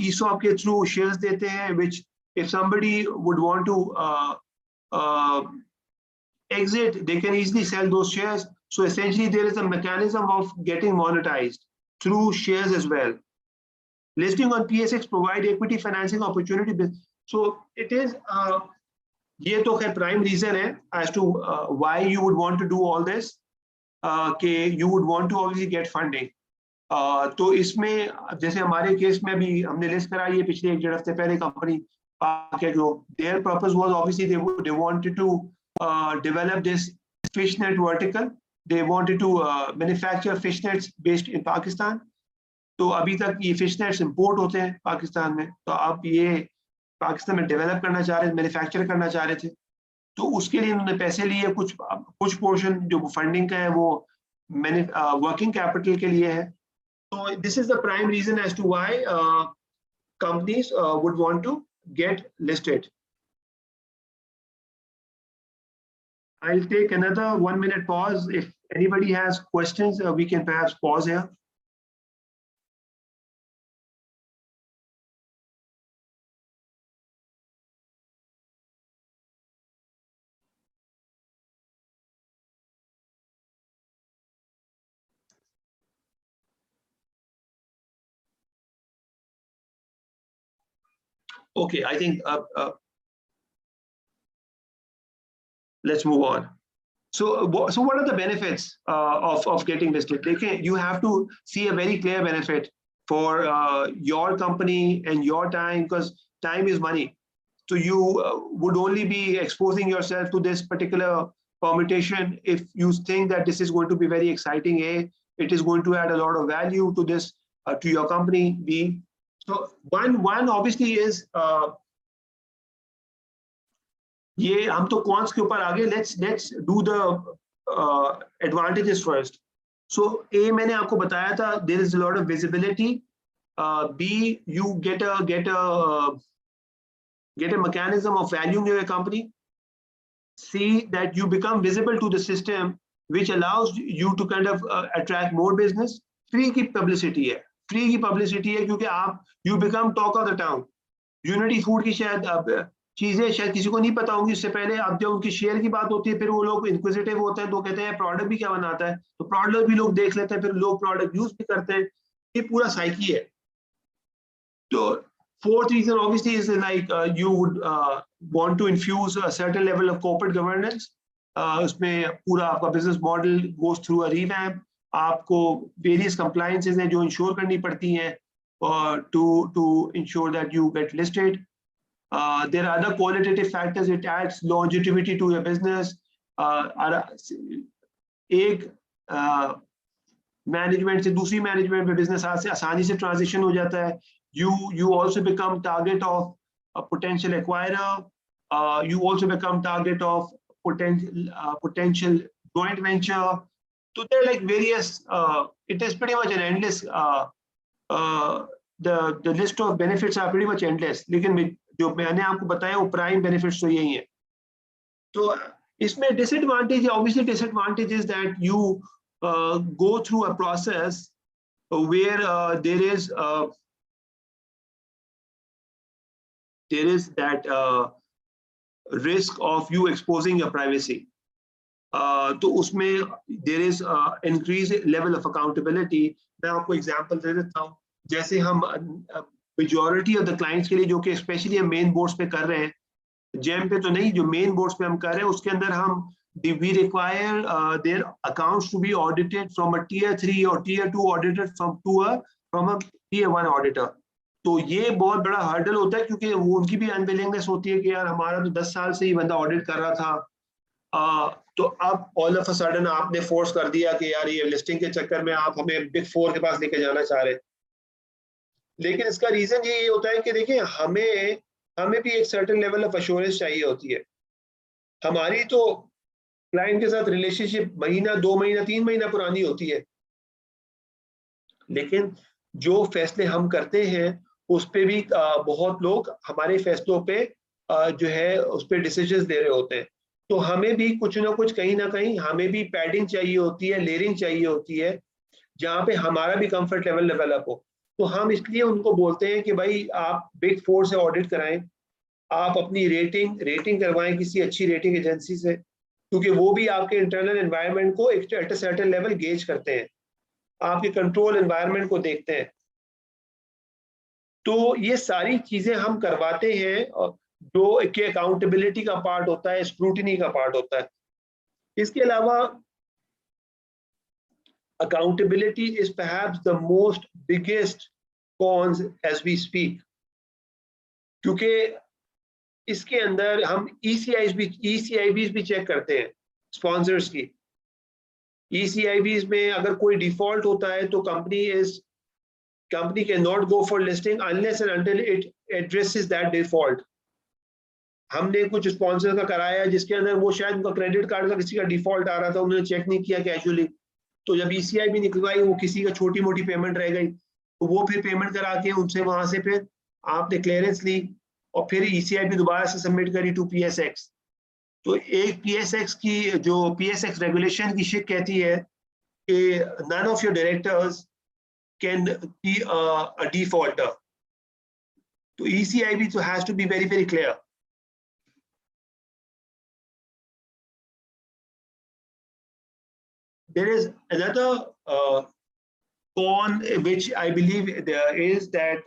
ईसॉप के थ्रू शेयर्स देते हैं, which if somebody would want to exit, they can easily sell those shares. So essentially there is a mechanism of getting monetized through shares as well. Listing on PSX provide equity financing opportunity. So it is ये तो खैर prime reason है as to why you would want to do all this, कि you would want to obviously get funding. तो इसमें जैसे हमारे case में भी हमने लिस्ट कराई है पिछले 1.5 हफ्ते पहले कंपनी के, जो their purpose was obviously they wanted to develop this fishnet vertical. They wanted to manufacture fishnets based in Pakistan. तो अभी तक ये fishnets import होते हैं पाकिस्तान में, तो अब ये पाकिस्तान में डेवलप करना चाह रहे थे, मैन्युफैक्चर करना चाह रहे थे, तो उसके लिए उन्होंने पैसे लिए. कुछ पोर्शन जो फंडिंग का है वो वर्किंग कैपिटल के लिए है. तो this is the prime reason as to why companies would want to get listed. I'll take another 1 minute pause. If anybody has questions, we can perhaps pause here. Okay, I think let's move on. So what are the benefits of getting listed? You have to see a very clear benefit for your company and your time, because time is money. So you would only be exposing yourself to this particular permutation if you think that this is going to be very exciting. A, it is going to add a lot of value to this to your company. B, so one obviously is ये हम तो cons के ऊपर आगे. Let's do the advantages first. So A मैंने आपको बताया था, there is a lot of visibility. B, you get a mechanism of valuing your company. C, that you become visible to the system, which allows you to kind of attract more business. Free की publicity है, क्योंकि आप you become talk of the town. Unity food की शायद चीजें शायद किसी को नहीं पता होंगी इससे पहले. अब जब उनकी शेयर की बात होती है, फिर वो लोग इंक्विजिटिव होते हैं, तो कहते हैं प्रोडक्ट भी क्या बनाता है, तो प्रोडक्ट भी लोग देख लेते हैं, फिर लोग प्रोडक्ट यूज भी करते हैं. ये पूरा साइकी है. तो fourth reason obviously is like you would want to infuse a certain level of corporate governance. उसमें पूरा आपका business model goes through a revamp. आपको various compliances हैं जो ensure करनी पड़ती हैं to ensure that you get listed. There are other qualitative factors. It adds longevity to your business. एक मैनेजमेंट से दूसरी मैनेजमेंट में बिजनेस आसानी से ट्रांजिशन हो जाता है. You also become target of a potential acquirer. You also become target of potential joint venture. So there are like various. It is pretty much an endless. The list of benefits are pretty much endless. लेकिन जो मैंने आपको बताया वो prime benefits तो यही है. तो इसमें disadvantage, obviously disadvantage is that you go through a process where there is there is that risk of you exposing your privacy. तो उसमें there is increased level of accountability. मैं आपको example दे देता हूँ. जैसे हम majority of the clients के लिए जो कि especially हम main boards पे कर रहे हैं, जेम पे तो नहीं, जो मेन बोर्ड्स पे हम कर रहे हैं उसके अंदर हम we require their accounts to be audited from a tier 3 or tier 2 auditor from a tier 1 auditor. तो ये बहुत बड़ा हर्डल होता है क्योंकि वो उनकी भी अनविलिंगनेस होती है कि यार हमारा तो 10 साल से ही बंदा ऑडिट कर रहा था, तो अब ऑल ऑफ अ सडन आपने फोर्स कर दिया कि यार ये लिस्टिंग के चक्कर में आप हमें बिग 4 के पास लेके जाना चाह रहे हैं. लेकिन इसका रीजन ये होता है कि देखिए हमें भी एक सर्टेन लेवल ऑफ अश्योरेंस चाहिए होती है. हमारी तो क्लाइंट के साथ रिलेशनशिप महीना 2 महीना 3 महीना पुरानी होती है, लेकिन जो फैसले हम करते हैं उस पे भी बहुत लोग हमारे फैसलों पे जो है उस पे डिसीजंस दे रहे होते हैं. तो हमें भी कुछ ना कुछ कहीं ना कहीं हमें भी पैडिंग चाहिए होती है, लेयरिंग चाहिए होती है, जहाँ पे हमारा भी कंफर्ट लेवल डेवलप हो. तो हम इसलिए उनको बोलते हैं कि भाई आप बिग 4 से ऑडिट कराएं, आप अपनी रेटिंग करवाएं किसी अच्छी रेटिंग एजेंसी से, क्योंकि वो भी आपके इंटरनल एनवायरनमेंट को at a certain level gauge करते हैं, आपके कंट्रोल एनवायरनमेंट को देखते हैं. तो ये सारी चीजें हम करवाते हैं, जो कि अकाउंटेबिलिटी का पार्ट होता है, स्क्रूटिनी का पार्ट होता है. इसके अलावा accountability is perhaps the most biggest cons as we speak, क्योंकि इसके अंदर हम ECIBs भी चेक करते हैं स्पॉन्सर्स की. ECIBs में अगर कोई डिफॉल्ट होता है तो company can not go for listing unless and until it addresses that default. हमने कुछ स्पॉन्सर का कराया जिसके अंदर वो शायद उनका क्रेडिट कार्ड का किसी का डिफॉल्ट आ रहा था, उन्होंने चेक नहीं किया कैजुअली, तो जब ECIB निकलवाई वो किसी का छोटी मोटी पेमेंट रह गई, तो वो फिर पेमेंट करा के उनसे वहां से फिर आपने क्लियरेंस ली और फिर ECIB दोबारा से सबमिट करी टू PSX. तो एक PSX की जो PSX रेगुलेशन की शिक कहती है कि none of your directors can be a defaulter. तो ECIB तो has to be very very clear. There is another con which I believe there is that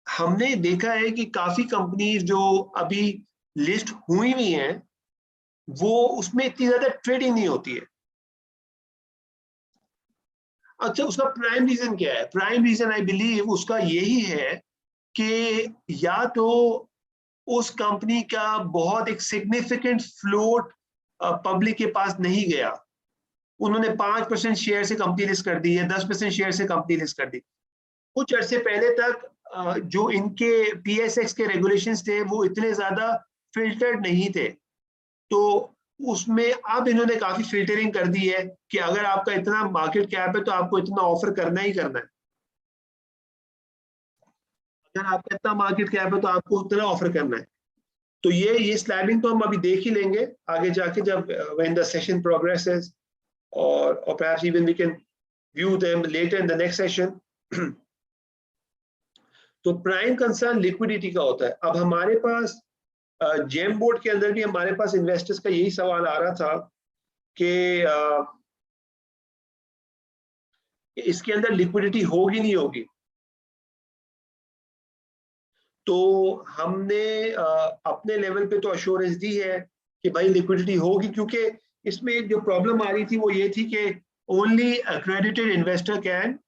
हमने देखा है कि काफी कंपनीज जो अभी लिस्ट हुई हुई हैं वो उसमें इतनी ज्यादा ट्रेडिंग नहीं होती है. अच्छा, उसका प्राइम रीजन क्या है? प्राइम रीजन आई बिलीव उसका यही है कि या तो उस कंपनी का बहुत एक सिग्निफिकेंट फ्लोट पब्लिक के पास नहीं गया, उन्होंने 5% शेयर से कंपनी लिस्ट कर दी है, 10% शेयर से कंपनी लिस्ट कर दी. कुछ अरसे पहले तक जो इनके PSX के रेगुलेशंस थे वो इतने ज्यादा फिल्टर्ड नहीं थे, तो उसमें अब इन्होंने काफी फिल्टरिंग कर दी है कि अगर आपका इतना मार्केट कैप है तो आपको इतना ऑफर करना ही करना है. अगर आपका इतना मार्केट कैप है तो आपको उतना ऑफर करना है. तो ये स्लैबिंग तो हम अभी देख ही लेंगे आगे जाके जब when the session progresses, or perhaps even we can view them later in the next session. तो प्राइम कंसर्न लिक्विडिटी का होता है. अब हमारे पास जेम बोर्ड के अंदर भी हमारे पास इन्वेस्टर्स का यही सवाल आ रहा था कि इसके अंदर लिक्विडिटी होगी नहीं होगी. तो हमने अपने लेवल पे तो अश्योरेंस दी है कि भाई लिक्विडिटी होगी, क्योंकि इसमें जो प्रॉब्लम आ रही थी वो ये थी कि only accredited investor can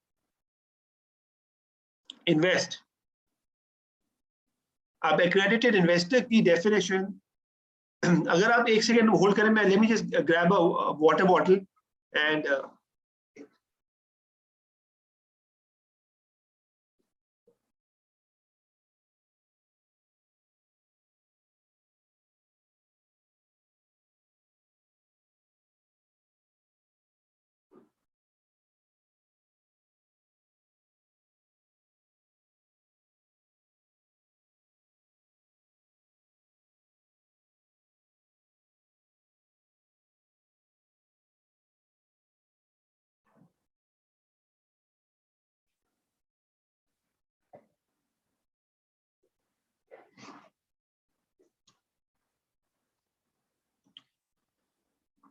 invest. अब अक्रेडिटेड इन्वेस्टर की डेफिनेशन, अगर आप एक सेकेंड होल्ड करें, मैं let me just grab a water bottle and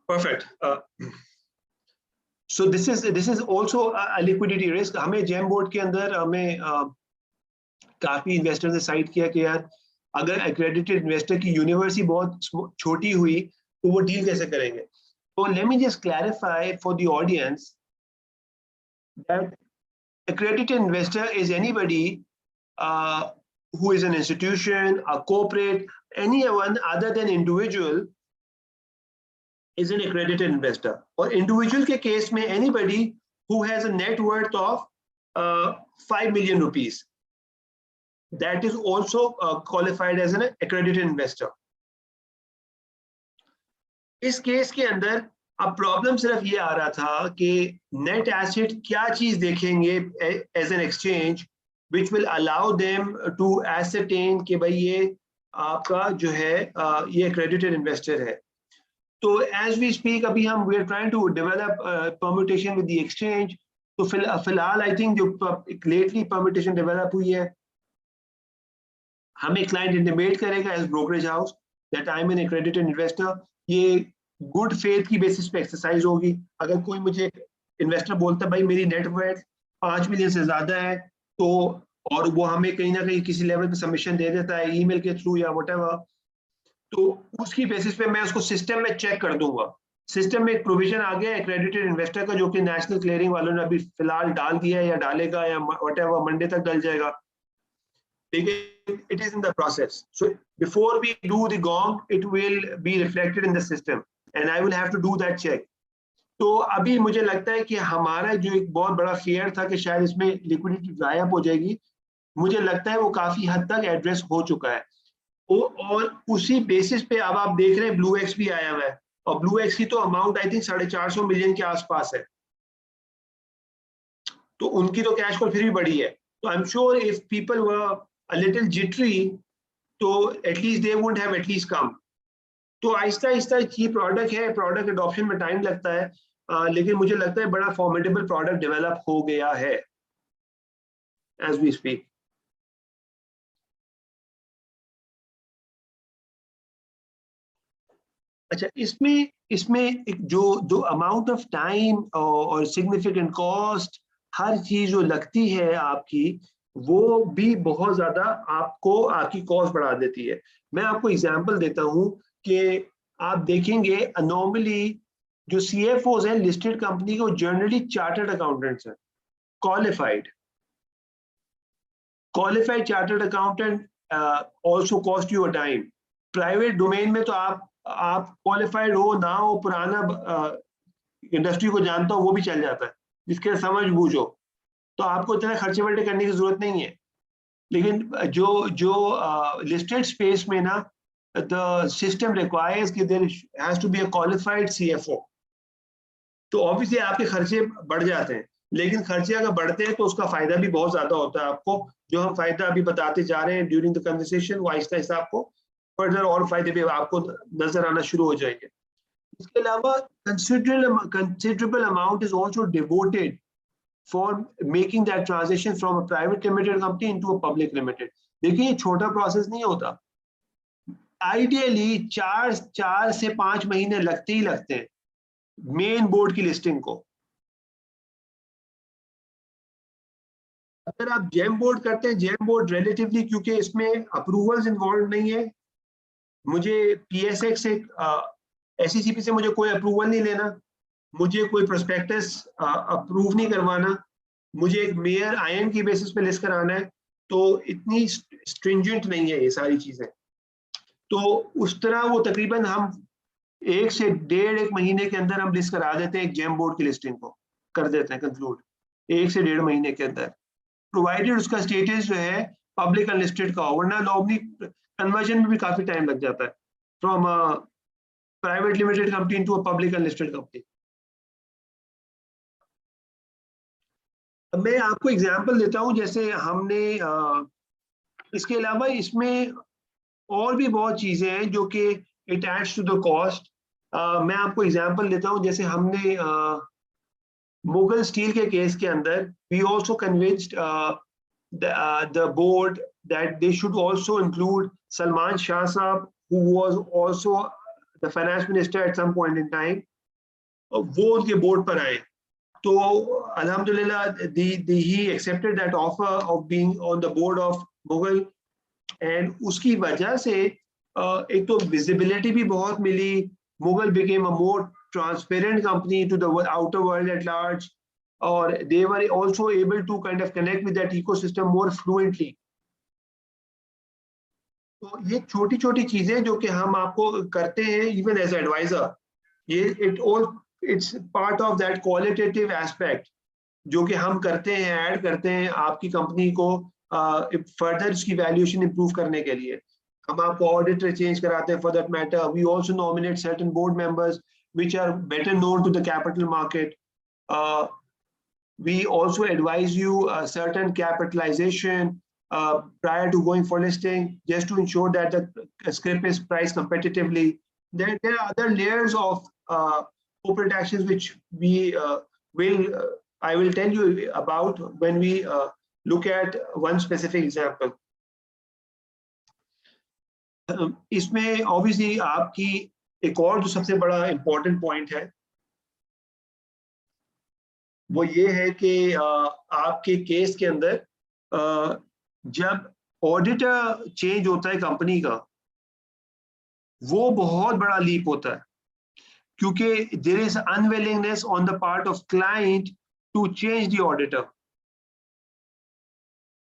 Perfect. So this is also a liquidity risk. हमें जेम बोर्ड के अंदर हमें काफी इन्वेस्टर ने साइट किया कि यार अगर accredited investor की यूनिवर्स ही बहुत छोटी हुई तो वो डील कैसे करेंगे. So let me just clarify for the audience that accredited investor is anybody who is an institution, a corporate, anyone other than individual is an accredited investor. Or individual के case में anybody who has a net worth of 5 million rupees, that is also qualified as an accredited investor. इस case के अंदर अब problem सिर्फ ये आ रहा था कि नेट एसेट क्या चीज देखेंगे as an exchange which will allow them to ascertain कि भाई ये आपका जो है ये accredited investor है. तो एज वी स्पीक अभी हम we are trying to develop permutation with the exchange. तो फिलहाल आई थिंक जो लेटली परम्यूटेशन डेवलप हुई है, हमें क्लाइंट इंटीमेट करेगा as brokerage house that I am an accredited investor. ये गुड फेथ की बेसिस पे एक्सरसाइज होगी. अगर कोई मुझे इन्वेस्टर बोलता है भाई मेरी नेटवर्थ 5 मिलियन से ज्यादा है, तो और वो हमें कहीं ना कहीं किसी लेवल पे सबमिशन दे देता है ईमेल के थ्रू या व्हाटएवर, तो उसकी बेसिस पे मैं उसको सिस्टम में चेक कर दूंगा. सिस्टम में एक प्रोविजन आ गया accredited इन्वेस्टर का जो कि नेशनल क्लियरिंग वालों ने अभी फिलहाल डाल दिया है या डालेगा या व्हाटएवर मंडे तक डल जाएगा. It is in the process. So before we do the gong, it will be reflected in the system, and I will have to do that check. तो अभी मुझे लगता है कि हमारा जो एक बहुत बड़ा फेयर था कि शायद इसमें लिक्विडिटी गायब हो जाएगी, मुझे लगता है वो काफी हद तक एड्रेस हो चुका है. और उसी बेसिस पे अब आप देख रहे हैं ब्लू एक्स भी आया हुआ है, और ब्लू एक्स की तो अमाउंट आई थिंक 450 मिलियन के आसपास है, तो उनकी तो कैश कॉल फिर भी बड़ी है. तो I am sure if people were a little jittery, तो at least they would have at least come. तो आहिस्ता आहिस्ता ये प्रोडक्ट है, प्रोडक्ट अडॉप्शन में टाइम लगता है, लेकिन मुझे लगता है बड़ा फॉर्मेडेबल प्रोडक्ट डेवलप हो गया है as we speak. अच्छा, इसमें एक जो अमाउंट ऑफ टाइम और सिग्निफिकेंट कॉस्ट हर चीज जो लगती है आपकी, वो भी बहुत ज्यादा आपकी कॉस्ट बढ़ा देती है. मैं आपको एग्जांपल देता हूं कि आप देखेंगे नॉर्मली जो CFOs हैं लिस्टेड कंपनी को जनरली चार्टर्ड अकाउंटेंट्स हैं, qualified chartered accountant also cost you a time. Private domain में तो आप क्वालिफाइड हो ना हो, पुराना इंडस्ट्री को जानता हो, वो भी चल जाता है, जिसके समझ बूझो, तो आपको इतना खर्चे वर्चे करने की जरूरत नहीं है. लेकिन जो लिस्टेड स्पेस में ना, द सिस्टम रिक्वायर्स कि there has to be a qualified CFO. तो ऑब्वियसली आपके खर्चे बढ़ जाते हैं, लेकिन खर्चे अगर बढ़ते हैं तो उसका फायदा भी बहुत ज्यादा होता है आपको. जो हम फायदा अभी बताते जा रहे हैं ड्यूरिंग द कन्वर्सेशन, वो आहिस्ता आहिस्ता आपको फर्दर और फायदे भी आपको नजर आना शुरू हो जाएंगे. इसके अलावा considerable amount is also devoted for making that transition from a private limited company into a public limited. देखिए ये छोटा प्रोसेस नहीं होता. आइडियली 4 से 5 महीने लगते ही लगते हैं मेन बोर्ड की लिस्टिंग को. अगर आप जेम बोर्ड करते हैं, जेम बोर्ड रिलेटिवली क्योंकि इसमें अप्रूवल्स इन्वॉल्व नहीं है, मुझे PSX से SECP से मुझे कोई अप्रूवल नहीं लेना, मुझे कोई प्रोस्पेक्टस अप्रूव नहीं करवाना, मुझे एक मेयर आयन की बेसिस पे लिस्ट कराना है, तो इतनी स्ट्रिंजेंट नहीं है ये सारी चीजें. तो उस तरह वो तकरीबन हम 1 से 1.5 महीने के अंदर हम लिस्ट करा देते हैं, एक जेम बोर्ड की लिस्टिंग को कर देते हैं कंक्लूड 1 से 1.5 महीने के अंदर, प्रोवाइडेड उसका स्टेटस जो है पब्लिक अनलिस्टेड का हो. वरना नॉर्मली कन्वर्जन में भी काफी टाइम लग जाता है from private limited company to a public unlisted company. मैं आपको एग्जांपल देता हूं, जैसे हमने इसके अलावा इसमें और भी बहुत चीजें हैं जो कि it adds to the cost. मैं आपको एग्जांपल देता हूं, जैसे हमने मुगल स्टील के केस के अंदर we also convinced the board that they should also include Salman Shah साहब, who was also the finance minister at some point in time, वो उनके बोर्ड पर आए। तो अल्हम्दुलिल्लाह he accepted that offer of being on the board of Mughal, and उसकी वजह से एक तो विजिबिलिटी भी बहुत मिली, Mughal became a more transparent company to the outer world at large, or they were also able to kind of connect with that ecosystem more fluently. तो ये छोटी छोटी चीजें जो कि हम आपको करते हैं इवन एज एडवाइजर, ये it's part of that qualitative aspect जो कि हम करते हैं, ऐड करते हैं आपकी कंपनी को फर्दर इसकी वैल्यूएशन इंप्रूव करने के लिए। हम आपको ऑडिटर चेंज कराते हैं, for that matter we also nominate certain board members which are better known to the capital market. we also advise you certain capitalization prior to going for listing, just to ensure that the scrip is priced competitively. There are other layers of corporate actions which we I will tell you about when we look at one specific example. इसमें obviously आपकी एक और जो सबसे बड़ा important point है वो ये है कि आपके केस के अंदर जब ऑडिटर चेंज होता है कंपनी का, वो बहुत बड़ा लीप होता है, क्योंकि there is unwillingness on the part of client to change the auditor.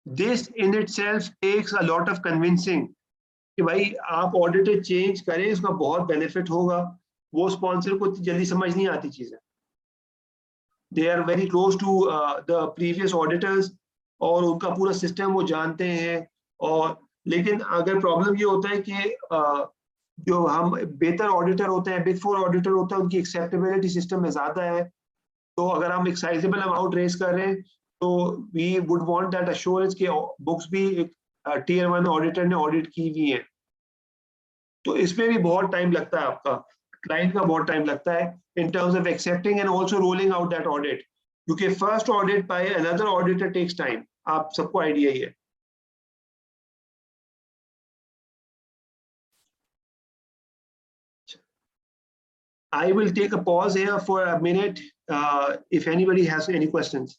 This in itself takes a lot of convincing कि भाई आप ऑडिटर चेंज करें, उसका बहुत बेनिफिट होगा. वो स्पॉन्सर को जल्दी समझ नहीं आती चीजें. They are very close to the previous auditors और उनका पूरा सिस्टम वो जानते हैं. और लेकिन अगर प्रॉब्लम ये होता है कि जो हम बेहतर ऑडिटर होते हैं, बिग फोर ऑडिटर होते हैं, उनकी एक्सेप्टेबिलिटी सिस्टम में ज्यादा है. तो अगर हम एक साइजेबल अमाउंट रेज कर रहे हैं तो we would want that assurance के बुक्स भी एक टियर 1 ऑडिटर ने ऑडिट की हुई है. तो इसमें भी बहुत टाइम लगता है, आपका क्लाइंट का बहुत टाइम लगता है in terms of accepting and also rolling out that audit, क्योंकि first audit by another auditor takes time. आप सबको आइडिया ही है. I will take a pause here for a minute if anybody has any questions.